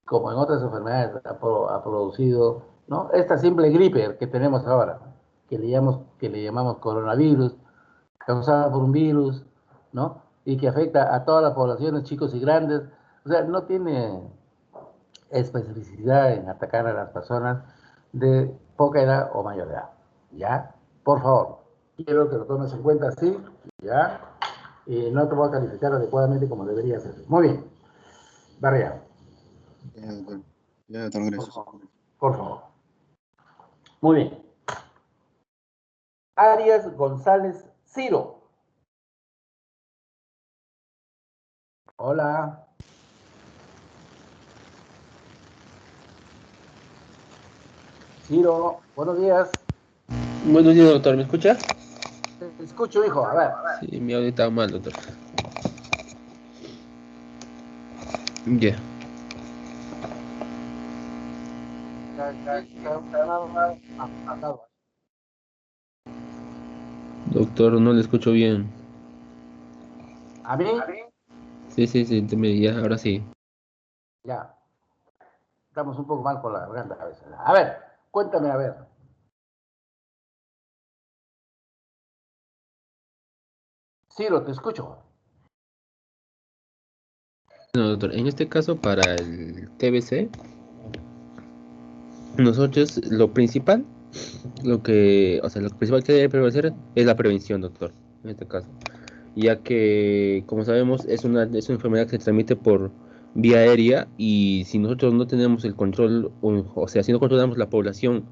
como en otras enfermedades ha producido, ¿no? Esta simple gripe que tenemos ahora, que le llamamos coronavirus, causada por un virus, ¿no? Y que afecta a todas las poblaciones, chicos y grandes. O sea, no tiene especificidad en atacar a las personas de poca edad o mayor edad. ¿Ya? Por favor, quiero que lo tomes en cuenta así, ¿ya? Y no te voy a calificar adecuadamente como debería ser. Muy bien. Barrea. Ya, doctor. Ya, doctor, Por gracias. favor. Por favor. Muy bien. Arias González Ciro. Hola. Ciro, buenos días. Buenos días, doctor. ¿Me escucha? Te escucho, hijo. A ver. Sí, mi audio estaba mal, doctor. Ya. Doctor, no le escucho bien. ¿A mí? Sí, sí, sí, ya, ahora sí. Ya. Estamos un poco mal con la garganta a veces. A ver, cuéntame, a ver. Ciro, te escucho. No, doctor, en este caso para el TBC, nosotros lo principal que debe prevalecer es la prevención, doctor, en este caso. Ya que, como sabemos, es una enfermedad que se transmite por vía aérea y si nosotros no tenemos el control, o sea, si no controlamos la población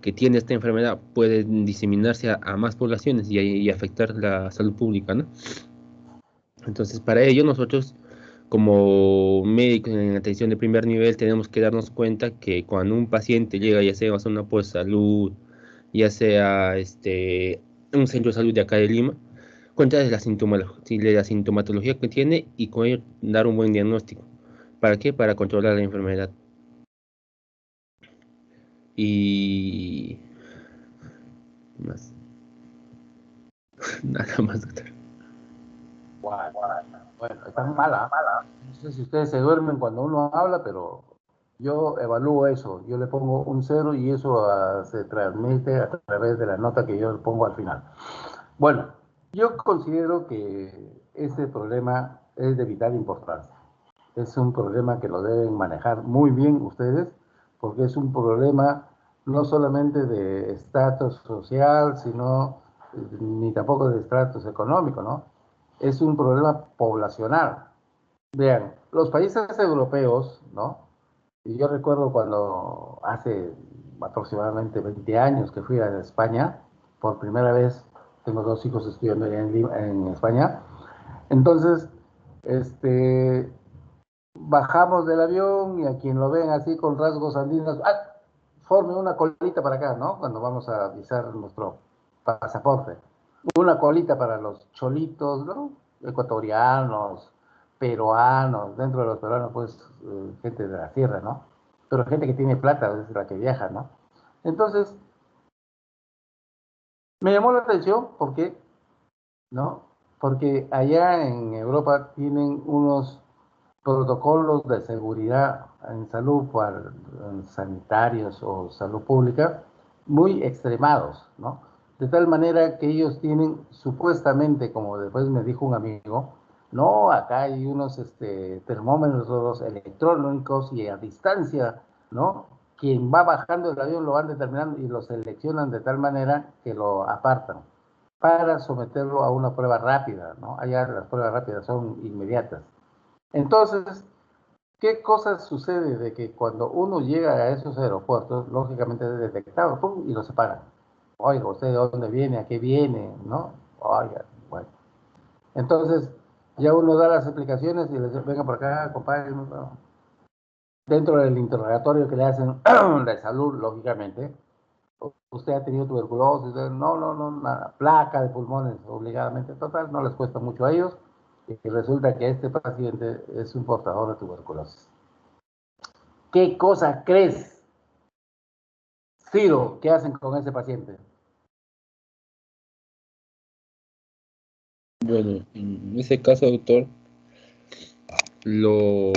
que tiene esta enfermedad, puede diseminarse a más poblaciones y afectar la salud pública, ¿no? Entonces, para ello nosotros, como médicos en atención de primer nivel, tenemos que darnos cuenta que cuando un paciente llega, ya sea a una puesta de salud, ya sea un centro de salud de acá de Lima, cuenta de la sintomatología que tiene y con ello dar un buen diagnóstico. ¿Para qué? Para controlar la enfermedad. Y más, nada más, doctor. Bueno, bueno, está mala. No sé si ustedes se duermen cuando uno habla, pero yo evalúo eso. Yo le pongo un cero y eso se transmite a través de la nota que yo le pongo al final. Bueno, yo considero que este problema es de vital importancia. Es un problema que lo deben manejar muy bien ustedes, porque es un problema no solamente de estatus social, sino ni tampoco de estatus económico, ¿no? Es un problema poblacional. Vean, los países europeos, ¿no? Y yo recuerdo cuando hace aproximadamente 20 años que fui a España, por primera vez, tengo dos hijos estudiando en España, entonces, este, bajamos del avión y a quien lo ven así con rasgos andinos, ¡ah! Forme una colita para acá, ¿no? Cuando vamos a visar nuestro pasaporte. Una colita para los cholitos, ¿no? Ecuatorianos, peruanos, dentro de los peruanos, pues, gente de la sierra, ¿no? Pero gente que tiene plata es la que viaja, ¿no? Entonces, me llamó la atención porque, ¿no? Porque allá en Europa tienen unos protocolos de seguridad en salud en sanitarios o salud pública muy extremados, ¿no? De tal manera que ellos tienen supuestamente, como después me dijo un amigo, no, acá hay unos termómetros electrónicos y a distancia, ¿no? Quien va bajando el avión lo van determinando y lo seleccionan de tal manera que lo apartan para someterlo a una prueba rápida, ¿no? Allá las pruebas rápidas son inmediatas. Entonces, ¿qué cosa sucede de que cuando uno llega a esos aeropuertos, lógicamente es detectado, ¡pum! Y lo separan? Oiga, ¿usted de dónde viene? ¿A qué viene? ¿No? Oiga, bueno. Entonces, ya uno da las explicaciones y les dice, venga por acá, compadre. ¿No? Dentro del interrogatorio que le hacen de salud, lógicamente, usted ha tenido tuberculosis, no, no, no, nada, placa de pulmones obligadamente, total, no les cuesta mucho a ellos, y resulta que este paciente es un portador de tuberculosis. ¿Qué cosa crees, Ciro, que hacen con ese paciente? Bueno, en ese caso, doctor, lo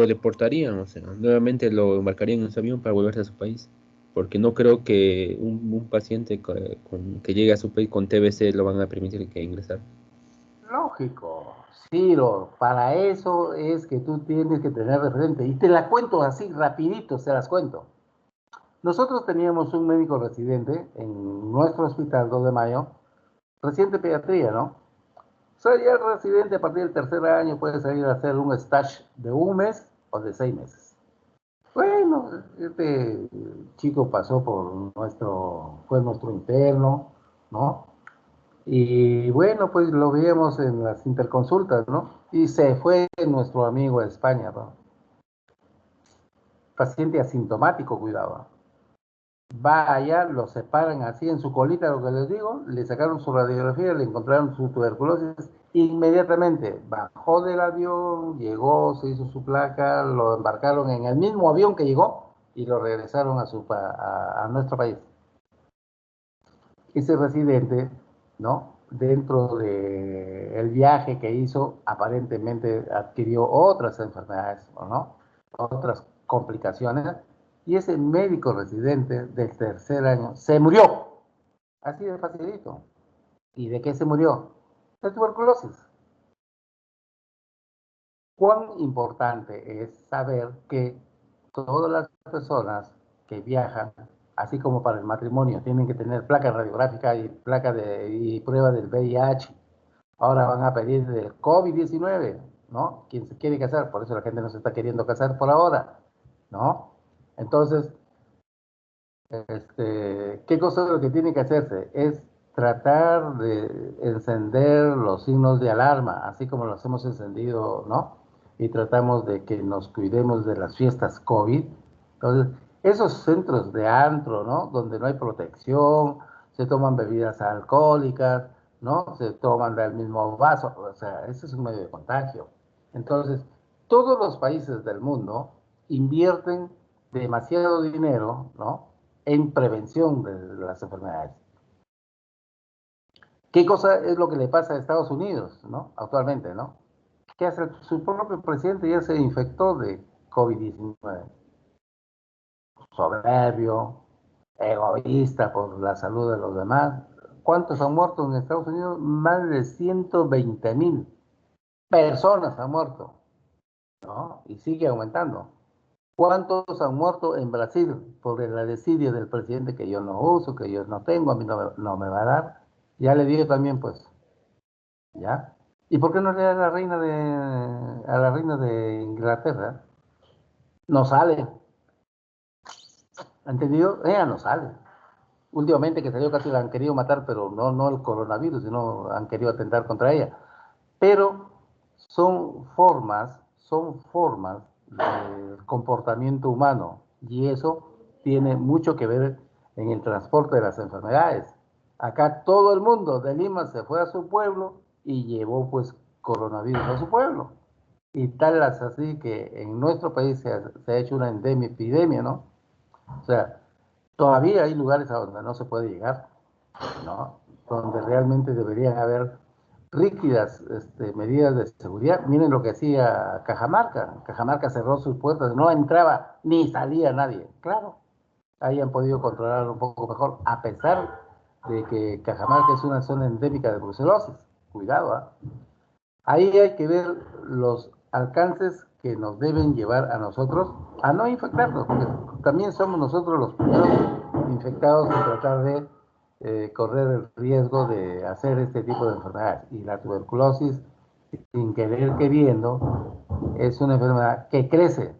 deportarían, o sea, nuevamente lo embarcarían en su avión para volverse a su país, porque no creo que un paciente que llegue a su país con TBC lo van a permitir que ingresar. Lógico, Ciro, para eso es que tú tienes que tener referente. Y te la cuento así, rapidito, se las cuento. Nosotros teníamos un médico residente en nuestro hospital 2 de Mayo, residente de pediatría, ¿no? O sea, ya el residente a partir del tercer año puede salir a hacer un stage de un mes o de 6 meses. Bueno, este chico pasó fue nuestro interno, ¿no? Y bueno, pues lo veíamos en las interconsultas, ¿no? Y se fue nuestro amigo a España, ¿no? Paciente asintomático, cuidado. Va allá, lo separan así en su colita, lo que les digo, le sacaron su radiografía, le encontraron su tuberculosis, inmediatamente bajó del avión, llegó, se hizo su placa, lo embarcaron en el mismo avión que llegó y lo regresaron a nuestro país. Ese residente, ¿no? Dentro del viaje que hizo, aparentemente adquirió otras enfermedades, ¿no? Otras complicaciones, y ese médico residente del tercer año se murió, así de facilito. ¿Y de qué se murió? De tuberculosis. Cuán importante es saber que todas las personas que viajan, así como para el matrimonio, tienen que tener placa radiográfica y prueba del VIH. Ahora van a pedir del COVID-19, ¿no? Quien se quiere casar, por eso la gente no se está queriendo casar por ahora, ¿no? Entonces, ¿qué cosa es lo que tiene que hacerse? Es tratar de encender los signos de alarma, así como los hemos encendido, ¿no? Y tratamos de que nos cuidemos de las fiestas COVID. Entonces, esos centros de antro, ¿no? Donde no hay protección, se toman bebidas alcohólicas, ¿no? Se toman del mismo vaso, o sea, ese es un medio de contagio. Entonces, todos los países del mundo invierten demasiado dinero, ¿no? En prevención de las enfermedades. ¿Qué cosa es lo que le pasa a Estados Unidos, ¿no? Actualmente, ¿no? Que hace su propio presidente ya se infectó de COVID-19. Soberbio, egoísta por la salud de los demás. ¿Cuántos han muerto en Estados Unidos? Más de 120,000 personas han muerto, ¿no? Y sigue aumentando. ¿Cuántos han muerto en Brasil por la desidia del presidente que yo no uso, que yo no tengo, a mí no me va a dar? Ya le dije también, pues, ¿ya? ¿Y por qué no le da a la reina de Inglaterra? No sale, ¿ha entendido? Ella no sale. Últimamente que salió casi la han querido matar, pero no el coronavirus, sino han querido atentar contra ella. Pero son formas del comportamiento humano y eso tiene mucho que ver en el transporte de las enfermedades. Acá todo el mundo de Lima se fue a su pueblo y llevó pues coronavirus a su pueblo. Y tal es así que en nuestro país se ha hecho una epidemia, ¿no? O sea, todavía hay lugares a donde no se puede llegar, ¿no? Donde realmente deberían haber rígidas medidas de seguridad. Miren lo que hacía Cajamarca. Cajamarca cerró sus puertas, no entraba ni salía nadie. Claro, ahí han podido controlar un poco mejor, a pesar de que Cajamarca es una zona endémica de brucelosis. Cuidado, ¿eh? Ahí hay que ver los alcances que nos deben llevar a nosotros a no infectarnos, porque también somos nosotros los primeros infectados en tratar de correr el riesgo de hacer este tipo de enfermedades. Y la tuberculosis, sin querer queriendo, es una enfermedad que crece,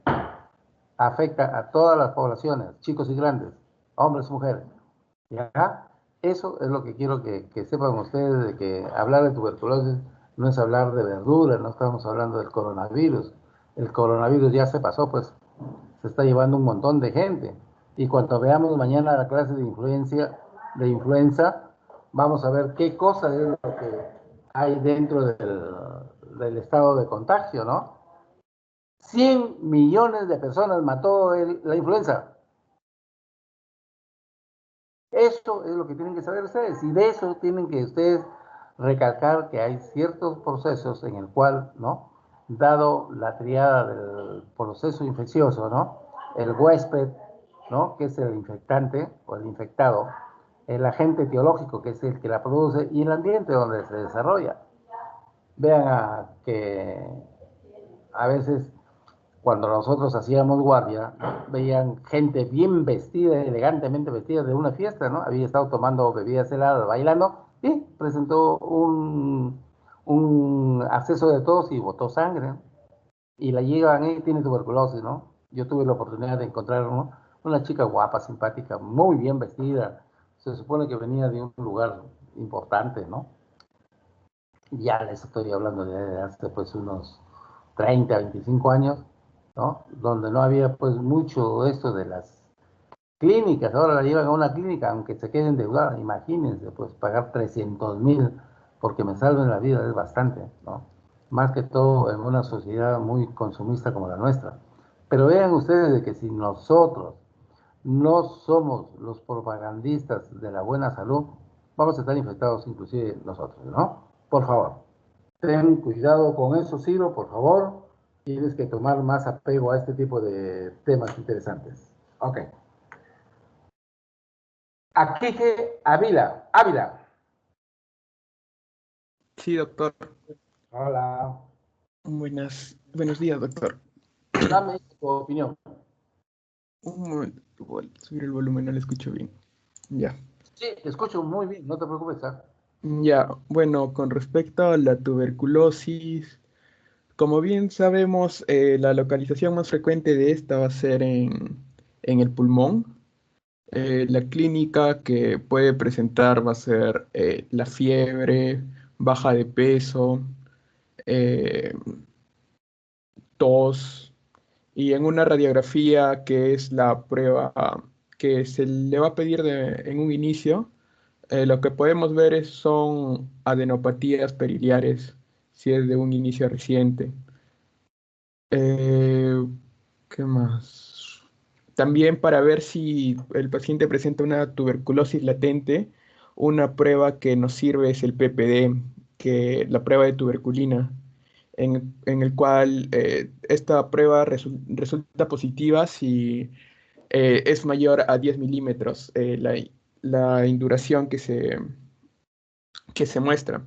afecta a todas las poblaciones, chicos y grandes, hombres y mujeres. ¿Ya? Eso es lo que quiero que sepan ustedes, de que hablar de tuberculosis no es hablar de verdura, no estamos hablando del coronavirus. El coronavirus ya se pasó, pues se está llevando un montón de gente. Y cuando veamos mañana la clase de influenza, vamos a ver qué cosa es lo que hay dentro del estado de contagio, ¿no? 100 millones de personas mató la influenza. Eso es lo que tienen que saber ustedes, y de eso tienen que ustedes recalcar que hay ciertos procesos en el cual, ¿no? Dado la triada del proceso infeccioso, ¿no? El huésped, ¿no? Que es el infectante o el infectado, el agente etiológico, que es el que la produce, y el ambiente donde se desarrolla. Vean que a veces cuando nosotros hacíamos guardia, ¿no? Veían gente bien vestida, elegantemente vestida de una fiesta, ¿no? Había estado tomando bebidas heladas, bailando, y presentó un acceso de tos y botó sangre, ¿no? Y la llevan y tiene tuberculosis, ¿no? Yo tuve la oportunidad de encontrar, ¿no? Una chica guapa, simpática, muy bien vestida. Se supone que venía de un lugar importante, ¿no? Ya les estoy hablando de hace pues unos 30, 25 años, ¿no? Donde no había pues mucho esto de las clínicas. Ahora la llevan a una clínica, aunque se queden endeudadas. Imagínense, pues pagar 300.000 porque me salven la vida es bastante, ¿no? Más que todo en una sociedad muy consumista como la nuestra. Pero vean ustedes de que si nosotros no somos los propagandistas de la buena salud, vamos a estar infectados inclusive nosotros, ¿no? Por favor, ten cuidado con eso, Ciro, por favor. Tienes que tomar más apego a este tipo de temas interesantes. Ok. Aquije Ávila. Sí, doctor. Hola. Buenos días, doctor. Dame tu opinión. Un momento, voy a subir el volumen, no lo escucho bien. Ya. Sí, te escucho muy bien, no te preocupes, ¿ah? Ya, bueno, con respecto a la tuberculosis, como bien sabemos, la localización más frecuente de esta va a ser en el pulmón. La clínica que puede presentar va a ser la fiebre, baja de peso, eh, tos, y en una radiografía que es la prueba que se le va a pedir en un inicio, lo que podemos ver son adenopatías periliares, si es de un inicio reciente. Eh, ¿Qué más? También para ver si el paciente presenta una tuberculosis latente, una prueba que nos sirve es el PPD, que la prueba de tuberculina, en el cual esta prueba resulta positiva si es mayor a 10 milímetros la induración que se muestra.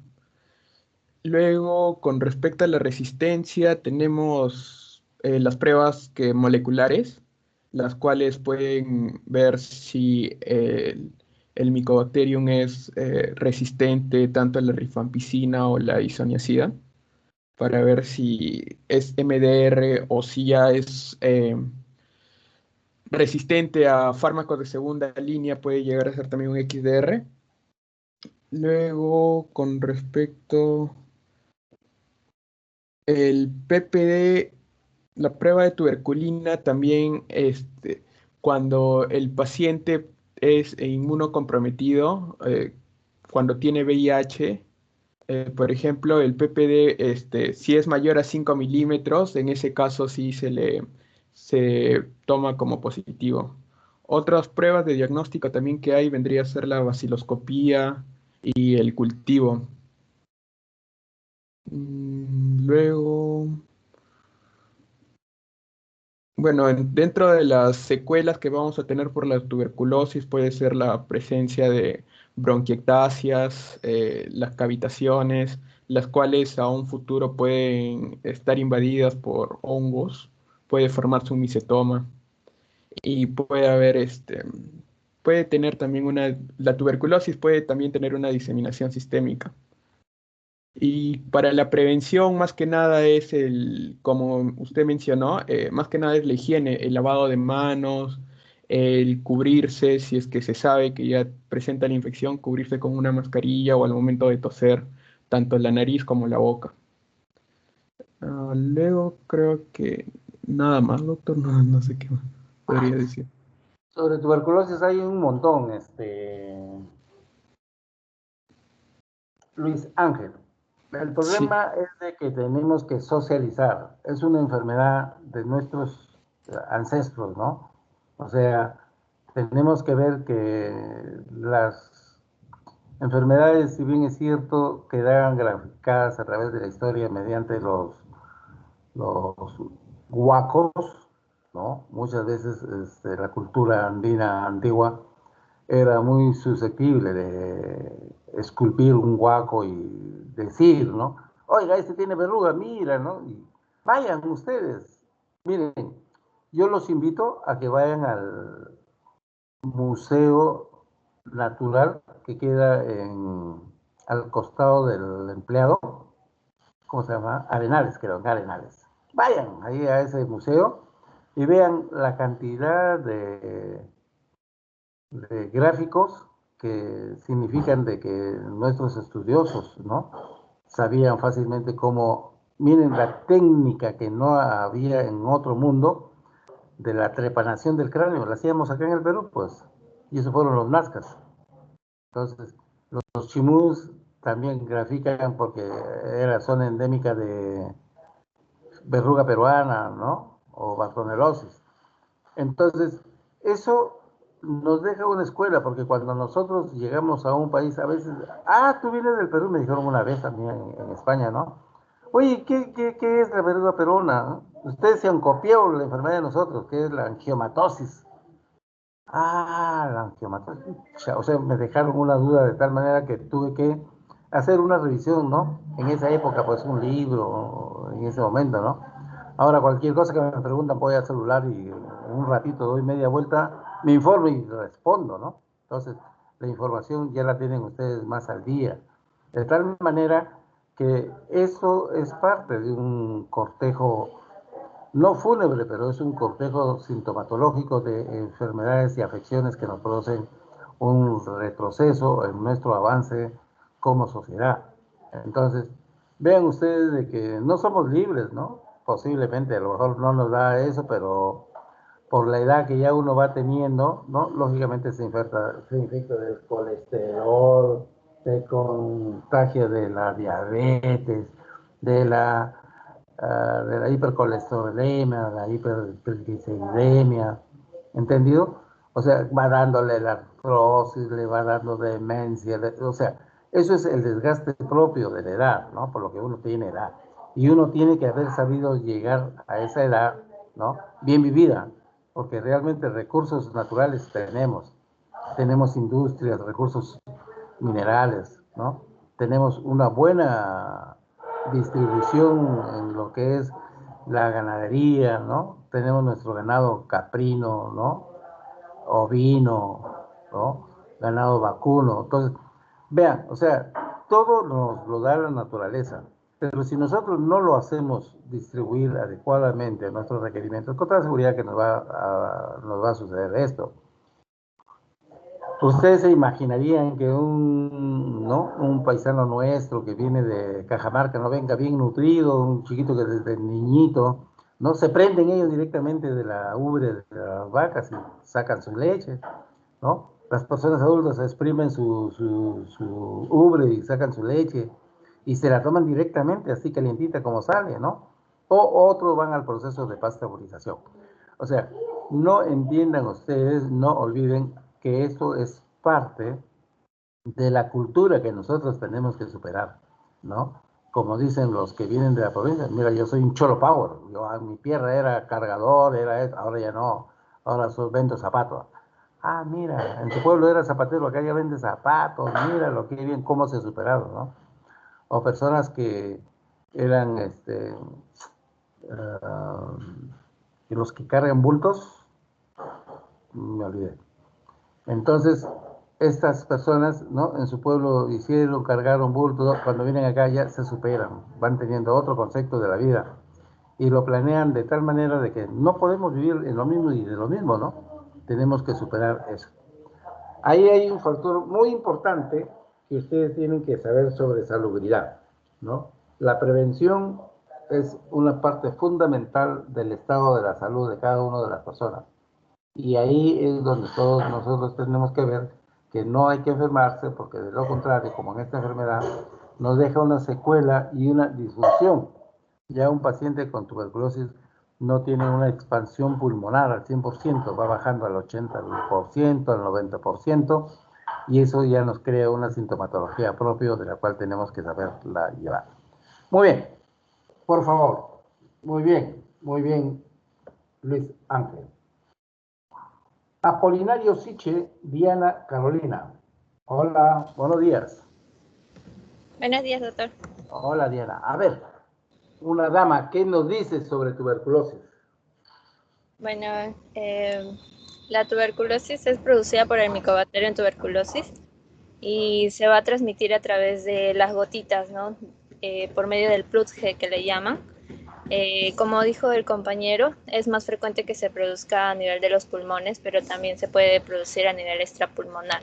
Luego, con respecto a la resistencia, tenemos las pruebas moleculares, las cuales pueden ver si el Mycobacterium es resistente tanto a la rifampicina o la isoniazida, para ver si es MDR o si ya es resistente a fármacos de segunda línea, puede llegar a ser también un XDR. Luego, con respecto el PPD, la prueba de tuberculina también, cuando el paciente es inmunocomprometido, cuando tiene VIH, por ejemplo, el PPD, si es mayor a 5 milímetros, en ese caso sí se toma como positivo. Otras pruebas de diagnóstico también que hay vendría a ser la baciloscopía y el cultivo. Luego, bueno, dentro de las secuelas que vamos a tener por la tuberculosis puede ser la presencia de bronquiectasias, las cavitaciones, las cuales a un futuro pueden estar invadidas por hongos, puede formarse un micetoma y puede haber puede tener también la tuberculosis puede también tener una diseminación sistémica. Y para la prevención, más que nada es como usted mencionó, más que nada es la higiene, el lavado de manos, el cubrirse, si es que se sabe que ya presenta la infección, cubrirse con una mascarilla o al momento de toser, tanto la nariz como la boca. Luego creo que nada más, doctor, no sé qué más podría decir. Sobre tuberculosis hay un montón, Luis Ángel. El Sí, problema es de que tenemos que socializar. Es una enfermedad de nuestros ancestros, ¿no? O sea, tenemos que ver que las enfermedades, si bien es cierto, quedan graficadas a través de la historia mediante los huacos, ¿no? Muchas veces la cultura andina antigua era muy susceptible de esculpir un huaco y decir, ¿no? Oiga, este tiene verruga, mira, ¿no? Y vayan ustedes, miren, yo los invito a que vayan al Museo Natural que queda al costado del empleado, ¿cómo se llama? Arenales, creo, en Arenales. Vayan ahí a ese museo y vean la cantidad de gráficos que significan de que nuestros estudiosos, ¿no? Sabían fácilmente cómo, miren la técnica que no había en otro mundo de la trepanación del cráneo, la hacíamos acá en el Perú, pues, y eso fueron los nazcas. Entonces, los chimús también grafican porque son endémicas de verruga peruana, ¿no? O bartonelosis. Entonces, eso nos deja una escuela, porque cuando nosotros llegamos a un país, a veces, tú vienes del Perú, me dijeron una vez también en España, ¿no? Oye, ¿qué es la verruga peruana? Ustedes se han copiado la enfermedad de nosotros, que es la angiomatosis. La angiomatosis. O sea, me dejaron una duda de tal manera que tuve que hacer una revisión, ¿no? En esa época, pues un libro, en ese momento, ¿no? Ahora, cualquier cosa que me preguntan, voy al celular y en un ratito doy media vuelta, me informo y respondo, ¿no? Entonces, la información ya la tienen ustedes más al día. De tal manera que eso es parte de un cortejo no fúnebre, pero es un cortejo sintomatológico de enfermedades y afecciones que nos producen un retroceso en nuestro avance como sociedad. Entonces, vean ustedes de que no somos libres, ¿no? Posiblemente, a lo mejor no nos da eso, pero por la edad que ya uno va teniendo, ¿no? Lógicamente se infecta del colesterol, se contagia de la diabetes, de la de la hipercolesterolemia, la hipertrigliceridemia, ¿entendido? O sea, va dándole la artrosis, le va dando demencia, o sea, eso es el desgaste propio de la edad, ¿no? Por lo que uno tiene edad. Y uno tiene que haber sabido llegar a esa edad, ¿no? Bien vivida, porque realmente recursos naturales tenemos industrias, recursos minerales, ¿no? Tenemos una buena distribución en lo que es la ganadería, ¿no? Tenemos nuestro ganado caprino, ¿no? Ovino, ¿no? Ganado vacuno. Entonces, vean, o sea, todo nos lo da la naturaleza, pero si nosotros no lo hacemos distribuir adecuadamente a nuestros requerimientos, con toda seguridad que nos va a suceder esto. ¿Ustedes se imaginarían que ¿no? un paisano nuestro que viene de Cajamarca no venga bien nutrido, un chiquito que desde niñito, no se prenden ellos directamente de la ubre de las vacas y sacan su leche, ¿no? Las personas adultas exprimen su ubre y sacan su leche y se la toman directamente así calientita como sale, ¿no? O otros van al proceso de pasteurización. O sea, no entiendan ustedes, no olviden que eso es parte de la cultura que nosotros tenemos que superar, ¿no? Como dicen los que vienen de la provincia, mira, yo soy un cholo power, mi tierra era cargador, ahora ya no, ahora vendo zapatos. Mira, en tu pueblo era zapatero, acá ya vende zapatos, mira lo que bien, cómo se superaron, ¿no? O personas que eran, uh, los que cargan bultos, me olvidé. Entonces, estas personas, ¿no? En su pueblo hicieron, cargaron bultos, cuando vienen acá ya se superan, van teniendo otro concepto de la vida y lo planean de tal manera de que no podemos vivir en lo mismo y de lo mismo, ¿no? Tenemos que superar eso. Ahí hay un factor muy importante que ustedes tienen que saber sobre salubridad, ¿no? La prevención es una parte fundamental del estado de la salud de cada una de las personas. Y ahí es donde todos nosotros tenemos que ver que no hay que enfermarse, porque de lo contrario, como en esta enfermedad, nos deja una secuela y una disfunción. Ya un paciente con tuberculosis no tiene una expansión pulmonar al 100%, va bajando al 80%, al 90%, y eso ya nos crea una sintomatología propia de la cual tenemos que saberla llevar. Muy bien, por favor. Muy bien, Luis Ángel. Apolinario Siche, Diana Carolina. Hola, buenos días. Buenos días, doctor. Hola, Diana. A ver, una dama, ¿qué nos dice sobre tuberculosis? Bueno, la tuberculosis es producida por el Mycobacterium tuberculosis y se va a transmitir a través de las gotitas, ¿no? Por medio del plutge que le llaman. Como dijo el compañero, es más frecuente que se produzca a nivel de los pulmones, pero también se puede producir a nivel extrapulmonar.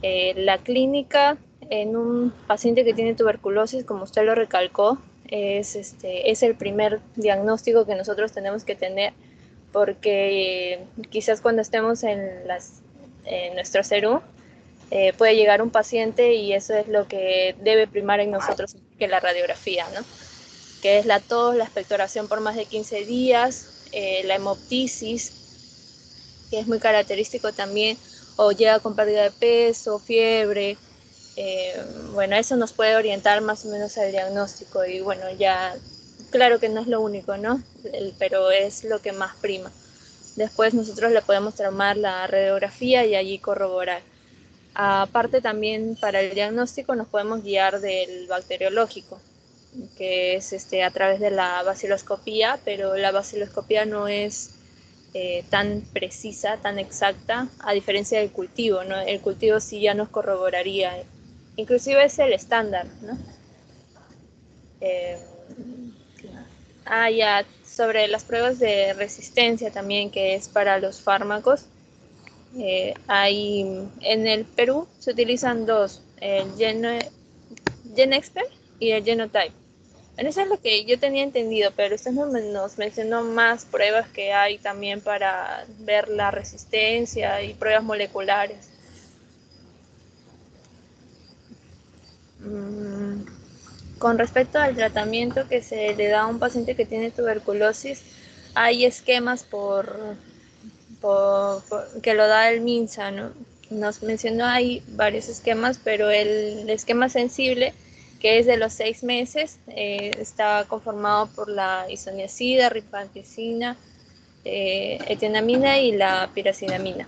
La clínica en un paciente que tiene tuberculosis, como usted lo recalcó, es el primer diagnóstico que nosotros tenemos que tener, porque quizás cuando estemos en nuestro CERU, puede llegar un paciente y eso es lo que debe primar en nosotros, que la radiografía, ¿no? Que es la tos, la expectoración por más de 15 días, la hemoptisis, que es muy característico también, o llega con pérdida de peso, fiebre. Bueno, eso nos puede orientar más o menos al diagnóstico y bueno, ya, claro que no es lo único, ¿no? Pero es lo que más prima. Después nosotros le podemos tomar la radiografía y allí corroborar. Aparte también para el diagnóstico nos podemos guiar del bacteriológico, que es a través de la baciloscopía, pero la baciloscopía no es tan precisa, tan exacta, a diferencia del cultivo, ¿no? El cultivo sí ya nos corroboraría, inclusive es el estándar, ¿no? Ya, sobre las pruebas de resistencia también, que es para los fármacos, en el Perú se utilizan dos, el GenExpert y el Genotype. Eso es lo que yo tenía entendido, pero usted nos mencionó más pruebas que hay también para ver la resistencia y pruebas moleculares. Con respecto al tratamiento que se le da a un paciente que tiene tuberculosis, hay esquemas que lo da el MINSA, ¿no? Nos mencionó hay varios esquemas, pero el esquema sensible, que es de los 6 meses, está conformado por la isoniazida, rifampicina, etenamina y la piracinamina.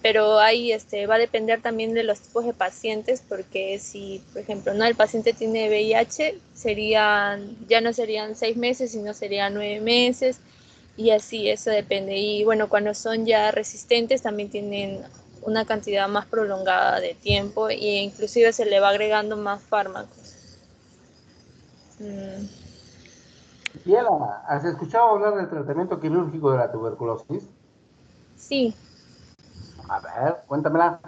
Pero ahí va a depender también de los tipos de pacientes, porque si, por ejemplo, no el paciente tiene VIH, ya no serían 6 meses, sino serían 9 meses, y así, eso depende. Y bueno, cuando son ya resistentes también tienen una cantidad más prolongada de tiempo e inclusive se le va agregando más fármacos. Diana, ¿has escuchado hablar del tratamiento quirúrgico de la tuberculosis? Sí. A ver, cuéntamela.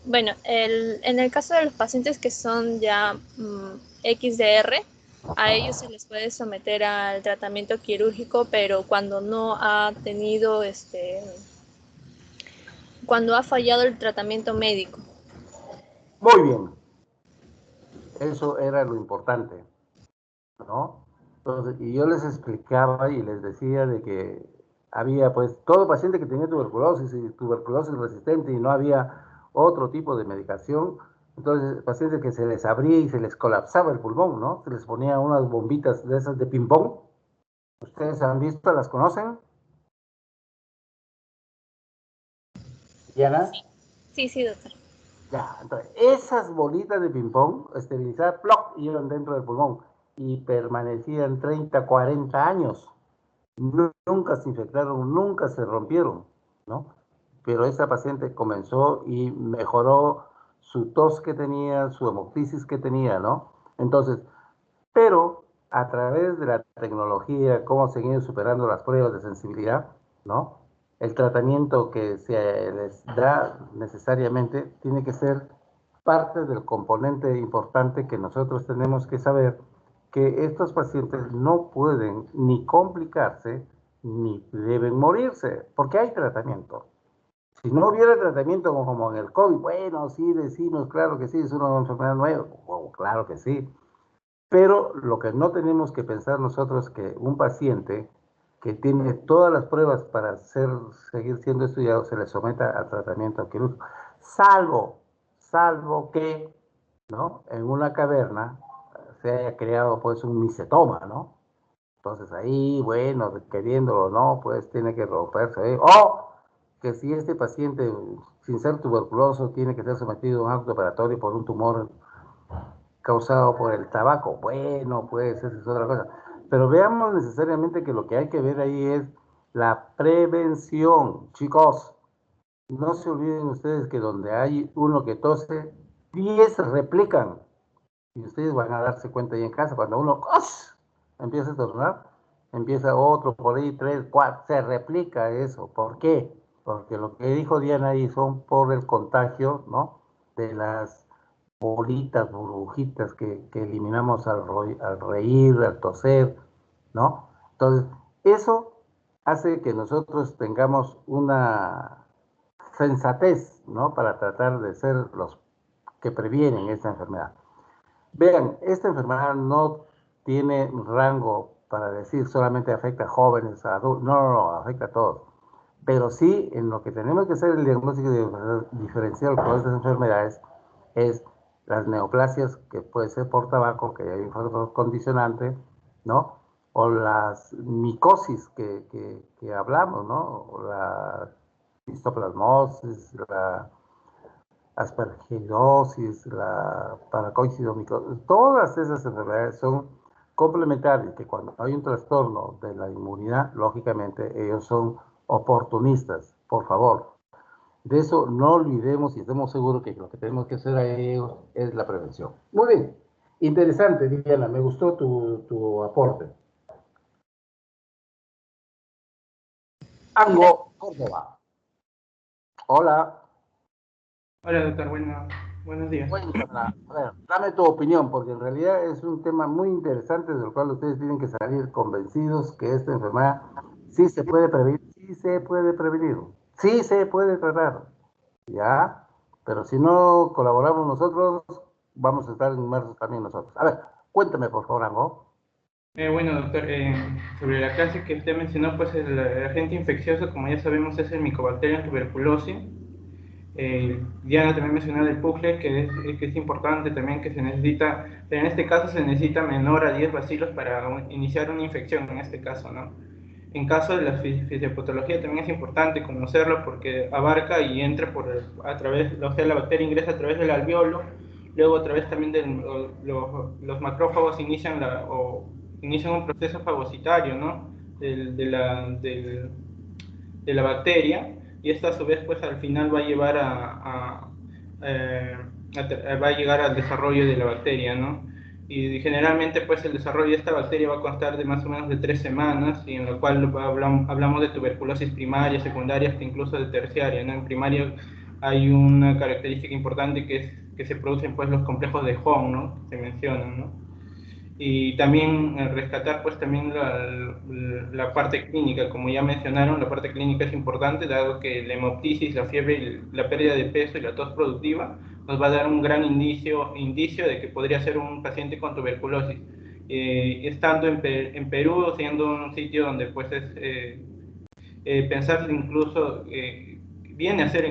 Bueno, en el caso de los pacientes que son ya XDR, a ellos se les puede someter al tratamiento quirúrgico, pero cuando no ha tenido, cuando ha fallado el tratamiento médico. Muy bien. Eso era lo importante, ¿no? Entonces, y yo les explicaba y les decía de que había, pues, todo paciente que tenía tuberculosis y tuberculosis resistente y no había otro tipo de medicación, entonces pacientes que se les abría y se les colapsaba el pulmón, ¿no? Se les ponía unas bombitas de esas de ping-pong. ¿Ustedes han visto, las conocen? Diana. Sí, doctor. Ya, entonces, esas bolitas de ping-pong esterilizadas, ¡ploc!, iban dentro del pulmón y permanecían 30, 40 años. Nunca se infectaron, nunca se rompieron, ¿no? Pero esa paciente comenzó y mejoró su tos que tenía, su hemoptisis que tenía, ¿no? Entonces, pero a través de la tecnología, cómo se han ido superando las pruebas de sensibilidad, ¿no? El tratamiento que se les da necesariamente tiene que ser parte del componente importante que nosotros tenemos que saber, que estos pacientes no pueden ni complicarse ni deben morirse, porque hay tratamiento. Si no hubiera tratamiento como en el COVID, bueno, sí decimos, claro que sí, es una enfermedad nueva, oh, claro que sí, pero lo que no tenemos que pensar nosotros es que un paciente que tiene todas las pruebas para seguir siendo estudiado se le someta a tratamiento quirúrgico, salvo que, ¿no? En una caverna se haya creado pues un micetoma, ¿no? Entonces ahí, bueno, queriéndolo o no, pues tiene que romperse ahí. O que si este paciente, sin ser tuberculoso, tiene que ser sometido a un acto operatorio por un tumor causado por el tabaco, bueno, pues esa es otra cosa. Pero veamos necesariamente que lo que hay que ver ahí es la prevención. Chicos, no se olviden ustedes que donde hay uno que tose, 10 replican. Y ustedes van a darse cuenta ahí en casa, cuando uno empieza a estornudar, empieza otro por ahí, 3, 4, se replica eso. ¿Por qué? Porque lo que dijo Diana ahí son por el contagio, ¿no? De las bolitas, burbujitas que eliminamos al reír, al toser, ¿no? Entonces, eso hace que nosotros tengamos una sensatez, ¿no? Para tratar de ser los que previenen esta enfermedad. Vean, esta enfermedad no tiene rango para decir solamente afecta a jóvenes, a adultos, no, afecta a todos. Pero sí, en lo que tenemos que hacer el diagnóstico diferencial con estas enfermedades es las neoplasias, que puede ser por tabaco, que hay un factor condicionante, ¿no? O las micosis que hablamos, ¿no? O la histoplasmosis, la aspergilosis, la paracoincidomicosis, todas esas enfermedades son complementarias, que cuando hay un trastorno de la inmunidad, lógicamente ellos son oportunistas, por favor. De eso no olvidemos y estemos seguros que lo que tenemos que hacer a ellos es la prevención. Muy bien, interesante, Diana, me gustó tu aporte. Ango Córdoba. Hola. Hola, doctor, buenos días. Cuéntala, a ver, dame tu opinión, porque en realidad es un tema muy interesante del cual ustedes tienen que salir convencidos que esta enfermedad sí se puede prevenir, sí se puede prevenir, sí se puede tratar, ¿ya? Pero si no colaboramos nosotros, vamos a estar inmersos también nosotros. A ver, cuéntame por favor, Ango. Bueno, doctor, sobre la clase que usted mencionó, pues el agente infeccioso, como ya sabemos, es el Mycobacterium tuberculosis. Diana también mencionó el pucle, que es importante también, que se necesita, pero en este caso se necesita menor a 10 bacilos para iniciar una infección, en este caso, ¿no? En caso de la fisiopatología también es importante conocerlo porque abarca y entra a través, o sea, la bacteria ingresa a través del alveolo, luego a través también de los macrófagos inician un proceso fagocitario, ¿no? De la bacteria, y esto a su vez pues al final va a llevar va a llegar al desarrollo de la bacteria, ¿no? Y generalmente pues el desarrollo de esta bacteria va a constar de más o menos de 3 semanas, y en lo cual hablamos de tuberculosis primaria, secundaria, hasta incluso de terciaria, ¿no? En primaria hay una característica importante que es que se producen pues los complejos de Home, ¿no? Se mencionan, ¿no? Y también rescatar pues también la parte clínica, como ya mencionaron, la parte clínica es importante, dado que la hemoptisis, la fiebre, la pérdida de peso y la tos productiva nos va a dar un gran indicio de que podría ser un paciente con tuberculosis. Estando en Perú, siendo un sitio donde pues es pensar incluso viene a ser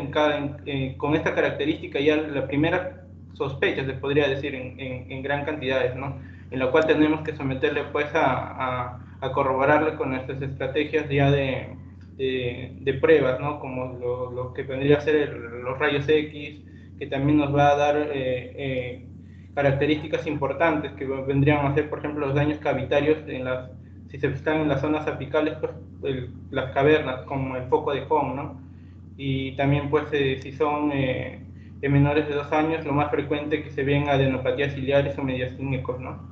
con esta característica ya la primera sospecha, se podría decir, en gran cantidades, ¿no? En la cual tenemos que someterle pues a corroborarle con nuestras estrategias ya de pruebas, ¿no? Como lo que vendría a ser los rayos X, que también nos va a dar características importantes que vendrían a ser, por ejemplo, los daños cavitarios si se están en las zonas apicales, pues las cavernas, como el foco de Home, ¿no? Y también, pues, si son menores de 2 años, lo más frecuente que se ven adenopatías ciliares o mediastínicos, ¿no?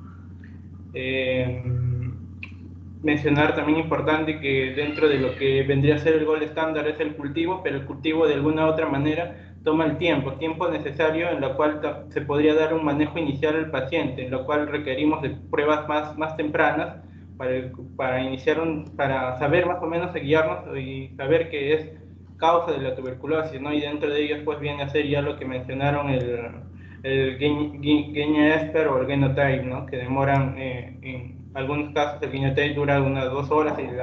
Mencionar también importante que dentro de lo que vendría a ser el gol estándar es el cultivo, pero el cultivo de alguna u otra manera toma el tiempo necesario en la cual se podría dar un manejo inicial al paciente, en lo cual requerimos de pruebas más tempranas para saber más o menos guiarnos y saber que es causas de la tuberculosis, ¿no? Y dentro de ellos pues viene a ser ya lo que mencionaron el Guillain-Barré o el genotype, ¿no? Que demoran, en algunos casos el genotype dura unas 2 horas y el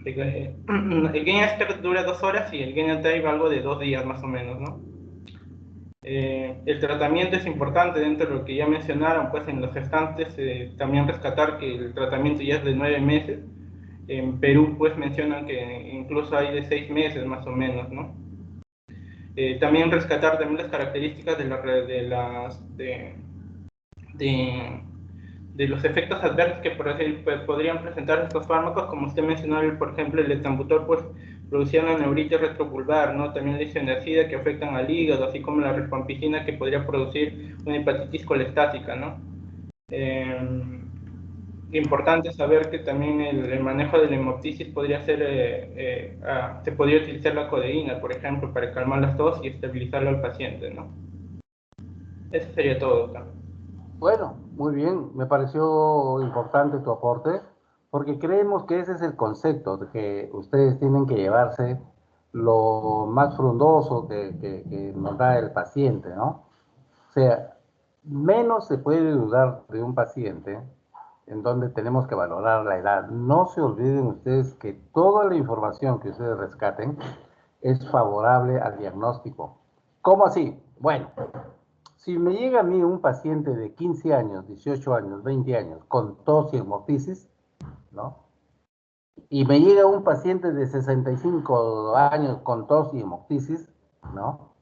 Guillain-Barré dura 2 horas y el genotype algo de 2 días más o menos, ¿no? El tratamiento es importante dentro de lo que ya mencionaron, pues en los gestantes también rescatar que el tratamiento ya es de 9 meses. En Perú pues mencionan que incluso hay de 6 meses más o menos, ¿no? También rescatar también las características de los efectos adversos que podrían presentar estos fármacos, como usted mencionó, por ejemplo, el etambutol pues producía una neuritis retrovulvar, ¿no? También lesionacida que afectan al hígado, así como la rifampicina que podría producir una hepatitis colestática, ¿no? Importante saber que también el manejo de la hemoptisis podría ser, se podría utilizar la codeína, por ejemplo, para calmar las tos y estabilizarlo al paciente, ¿no? Eso sería todo, ¿no? Bueno, muy bien, me pareció importante tu aporte, porque creemos que ese es el concepto, de que ustedes tienen que llevarse lo más frondoso que nos da el paciente, ¿no? O sea, menos se puede dudar de un paciente en donde tenemos que valorar la edad. No se olviden ustedes que toda la información que ustedes rescaten es favorable al diagnóstico. ¿Cómo así? Bueno, si me llega a mí un paciente de 15 años, 18 años, 20 años con tos y hemoptisis, ¿no? Y me llega un paciente de 65 años con tos y hemoptisis, ¿no?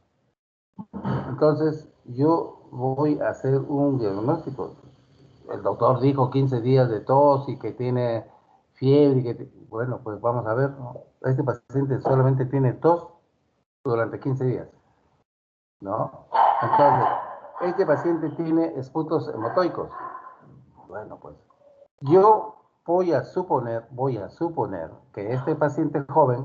Entonces yo voy a hacer un diagnóstico. El doctor dijo 15 días de tos y que tiene fiebre. Bueno, pues vamos a ver, ¿no? Este paciente solamente tiene tos durante 15 días, ¿no? Entonces, este paciente tiene esputos hemotoicos. Bueno, pues yo voy a suponer que este paciente joven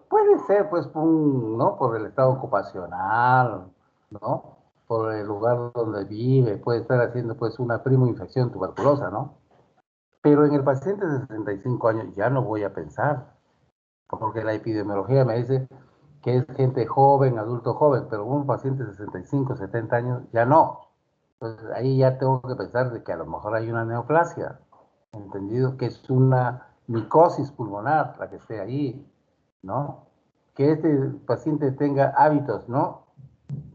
puede ser, pues, ¿no? Por el estado ocupacional, ¿no? Por el lugar donde vive, puede estar haciendo, pues, una primoinfección tuberculosa, ¿no? Pero en el paciente de 65 años ya no voy a pensar, porque la epidemiología me dice que es gente joven, adulto joven, pero un paciente de 65, 70 años ya no. Entonces ahí ya tengo que pensar de que a lo mejor hay una neoplasia, entendido que es una micosis pulmonar la que esté ahí, ¿no? Que este paciente tenga hábitos, ¿no?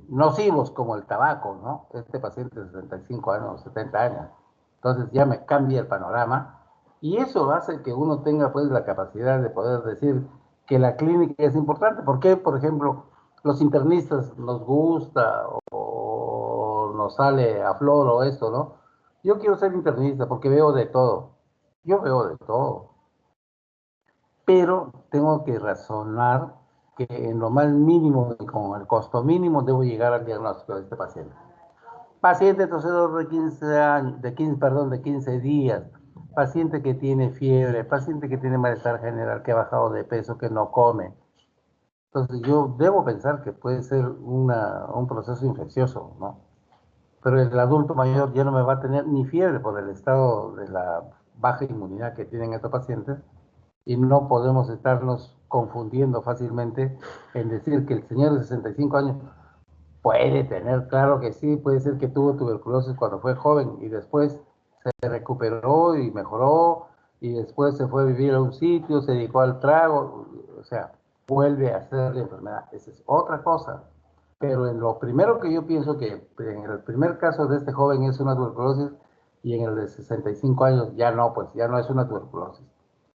Nocivos como el tabaco, ¿no? Este paciente de 65 años, 70 años. Entonces ya me cambia el panorama y eso hace que uno tenga pues la capacidad de poder decir que la clínica es importante. ¿Por qué, por ejemplo, los internistas nos gusta o nos sale a flor o esto, ¿no? Yo quiero ser internista porque veo de todo. Yo veo de todo. Pero tengo que razonar que en lo más mínimo y con el costo mínimo debo llegar al diagnóstico de este paciente. Paciente tosedor de 15 años, de 15 días, paciente que tiene fiebre, paciente que tiene malestar general, que ha bajado de peso, que no come. Entonces yo debo pensar que puede ser un proceso infeccioso, ¿no? Pero el adulto mayor ya no me va a tener ni fiebre por el estado de la baja inmunidad que tienen estos pacientes, y no podemos estarnos confundiendo fácilmente en decir que el señor de 65 años puede tener, claro que sí, puede ser que tuvo tuberculosis cuando fue joven y después se recuperó y mejoró y después se fue a vivir a un sitio, se dedicó al trago, o sea, vuelve a ser la enfermedad. Esa es otra cosa. Pero en lo primero que yo pienso que en el primer caso de este joven es una tuberculosis y en el de 65 años ya no, pues ya no es una tuberculosis.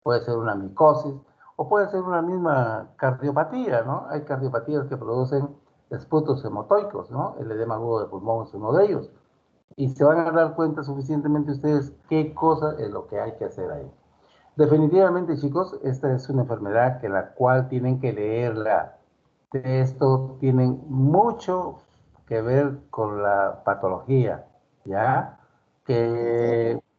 Puede ser una micosis o puede ser una misma cardiopatía, ¿no? Hay cardiopatías que producen esputos hemotoicos, ¿no? El edema agudo de pulmón es uno de ellos. Y se van a dar cuenta suficientemente ustedes qué cosa es lo que hay que hacer ahí. Definitivamente, chicos, esta es una enfermedad que la cual tienen que leerla. Esto tiene mucho que ver con la patología, ¿ya?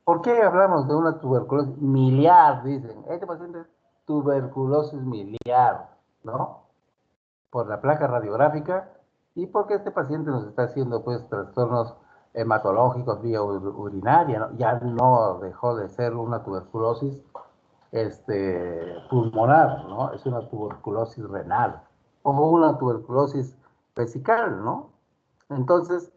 ¿Por qué hablamos de una tuberculosis miliar? Dicen, este paciente es tuberculosis miliar, ¿no? Por la placa radiográfica y porque este paciente nos está haciendo pues trastornos hematológicos vía urinaria, ¿no? Ya no dejó de ser una tuberculosis pulmonar, ¿no? Es una tuberculosis renal. o una tuberculosis vesical, ¿no? Entonces,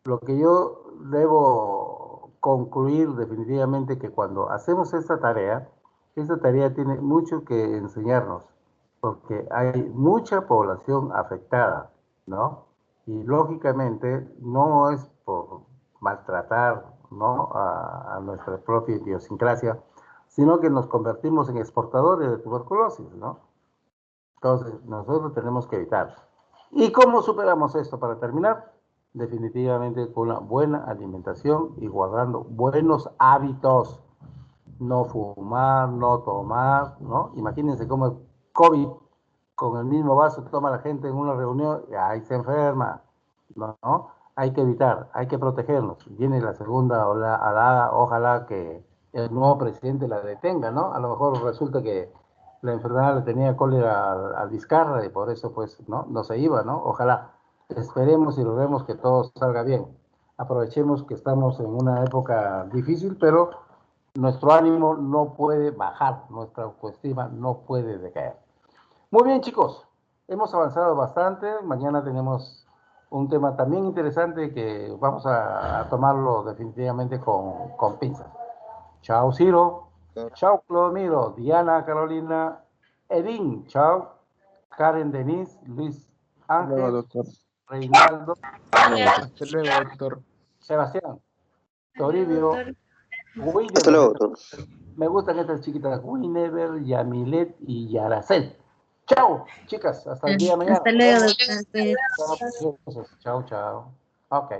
lo que yo debo concluir definitivamente que cuando hacemos esta tarea tiene mucho que enseñarnos, porque hay mucha población afectada, ¿no? Y lógicamente no es por maltratar, ¿no?, a nuestra propia idiosincrasia, sino que nos convertimos en exportadores de tuberculosis, ¿no? Entonces, nosotros tenemos que evitar. ¿Y cómo superamos esto para terminar? Definitivamente con una buena alimentación y guardando buenos hábitos. No fumar, no tomar, ¿no? Imagínense cómo el COVID, con el mismo vaso que toma la gente en una reunión, y ahí se enferma, ¿no? Hay que evitar, hay que protegernos. Viene la segunda ola, ojalá que el nuevo presidente la detenga, ¿no? A lo mejor resulta que la enfermedad le tenía cólera al Vizcarra y por eso, pues, no se iba, ¿no? Ojalá. Esperemos y logremos que todo salga bien. Aprovechemos que estamos en una época difícil, pero nuestro ánimo no puede bajar, nuestra autoestima no puede decaer. Muy bien, chicos, hemos avanzado bastante. Mañana tenemos un tema también interesante que vamos a tomarlo definitivamente con pinzas. Chao, Ciro. Chao, Clodomiro. Diana, Carolina, Edín. Chao. Karen, Denise, Luis Hasta luego, Ángel, doctor. Reinaldo, Hasta luego, doctor. Sebastián, Toribio, Doctor. Hasta luego, William. doctor. Me gustan estas chiquitas, Winever, Yamilet y Yaracel. Chao, chicas, hasta el día de mañana. Hasta luego, doctor. Cuídate. Chao, chao. Ok.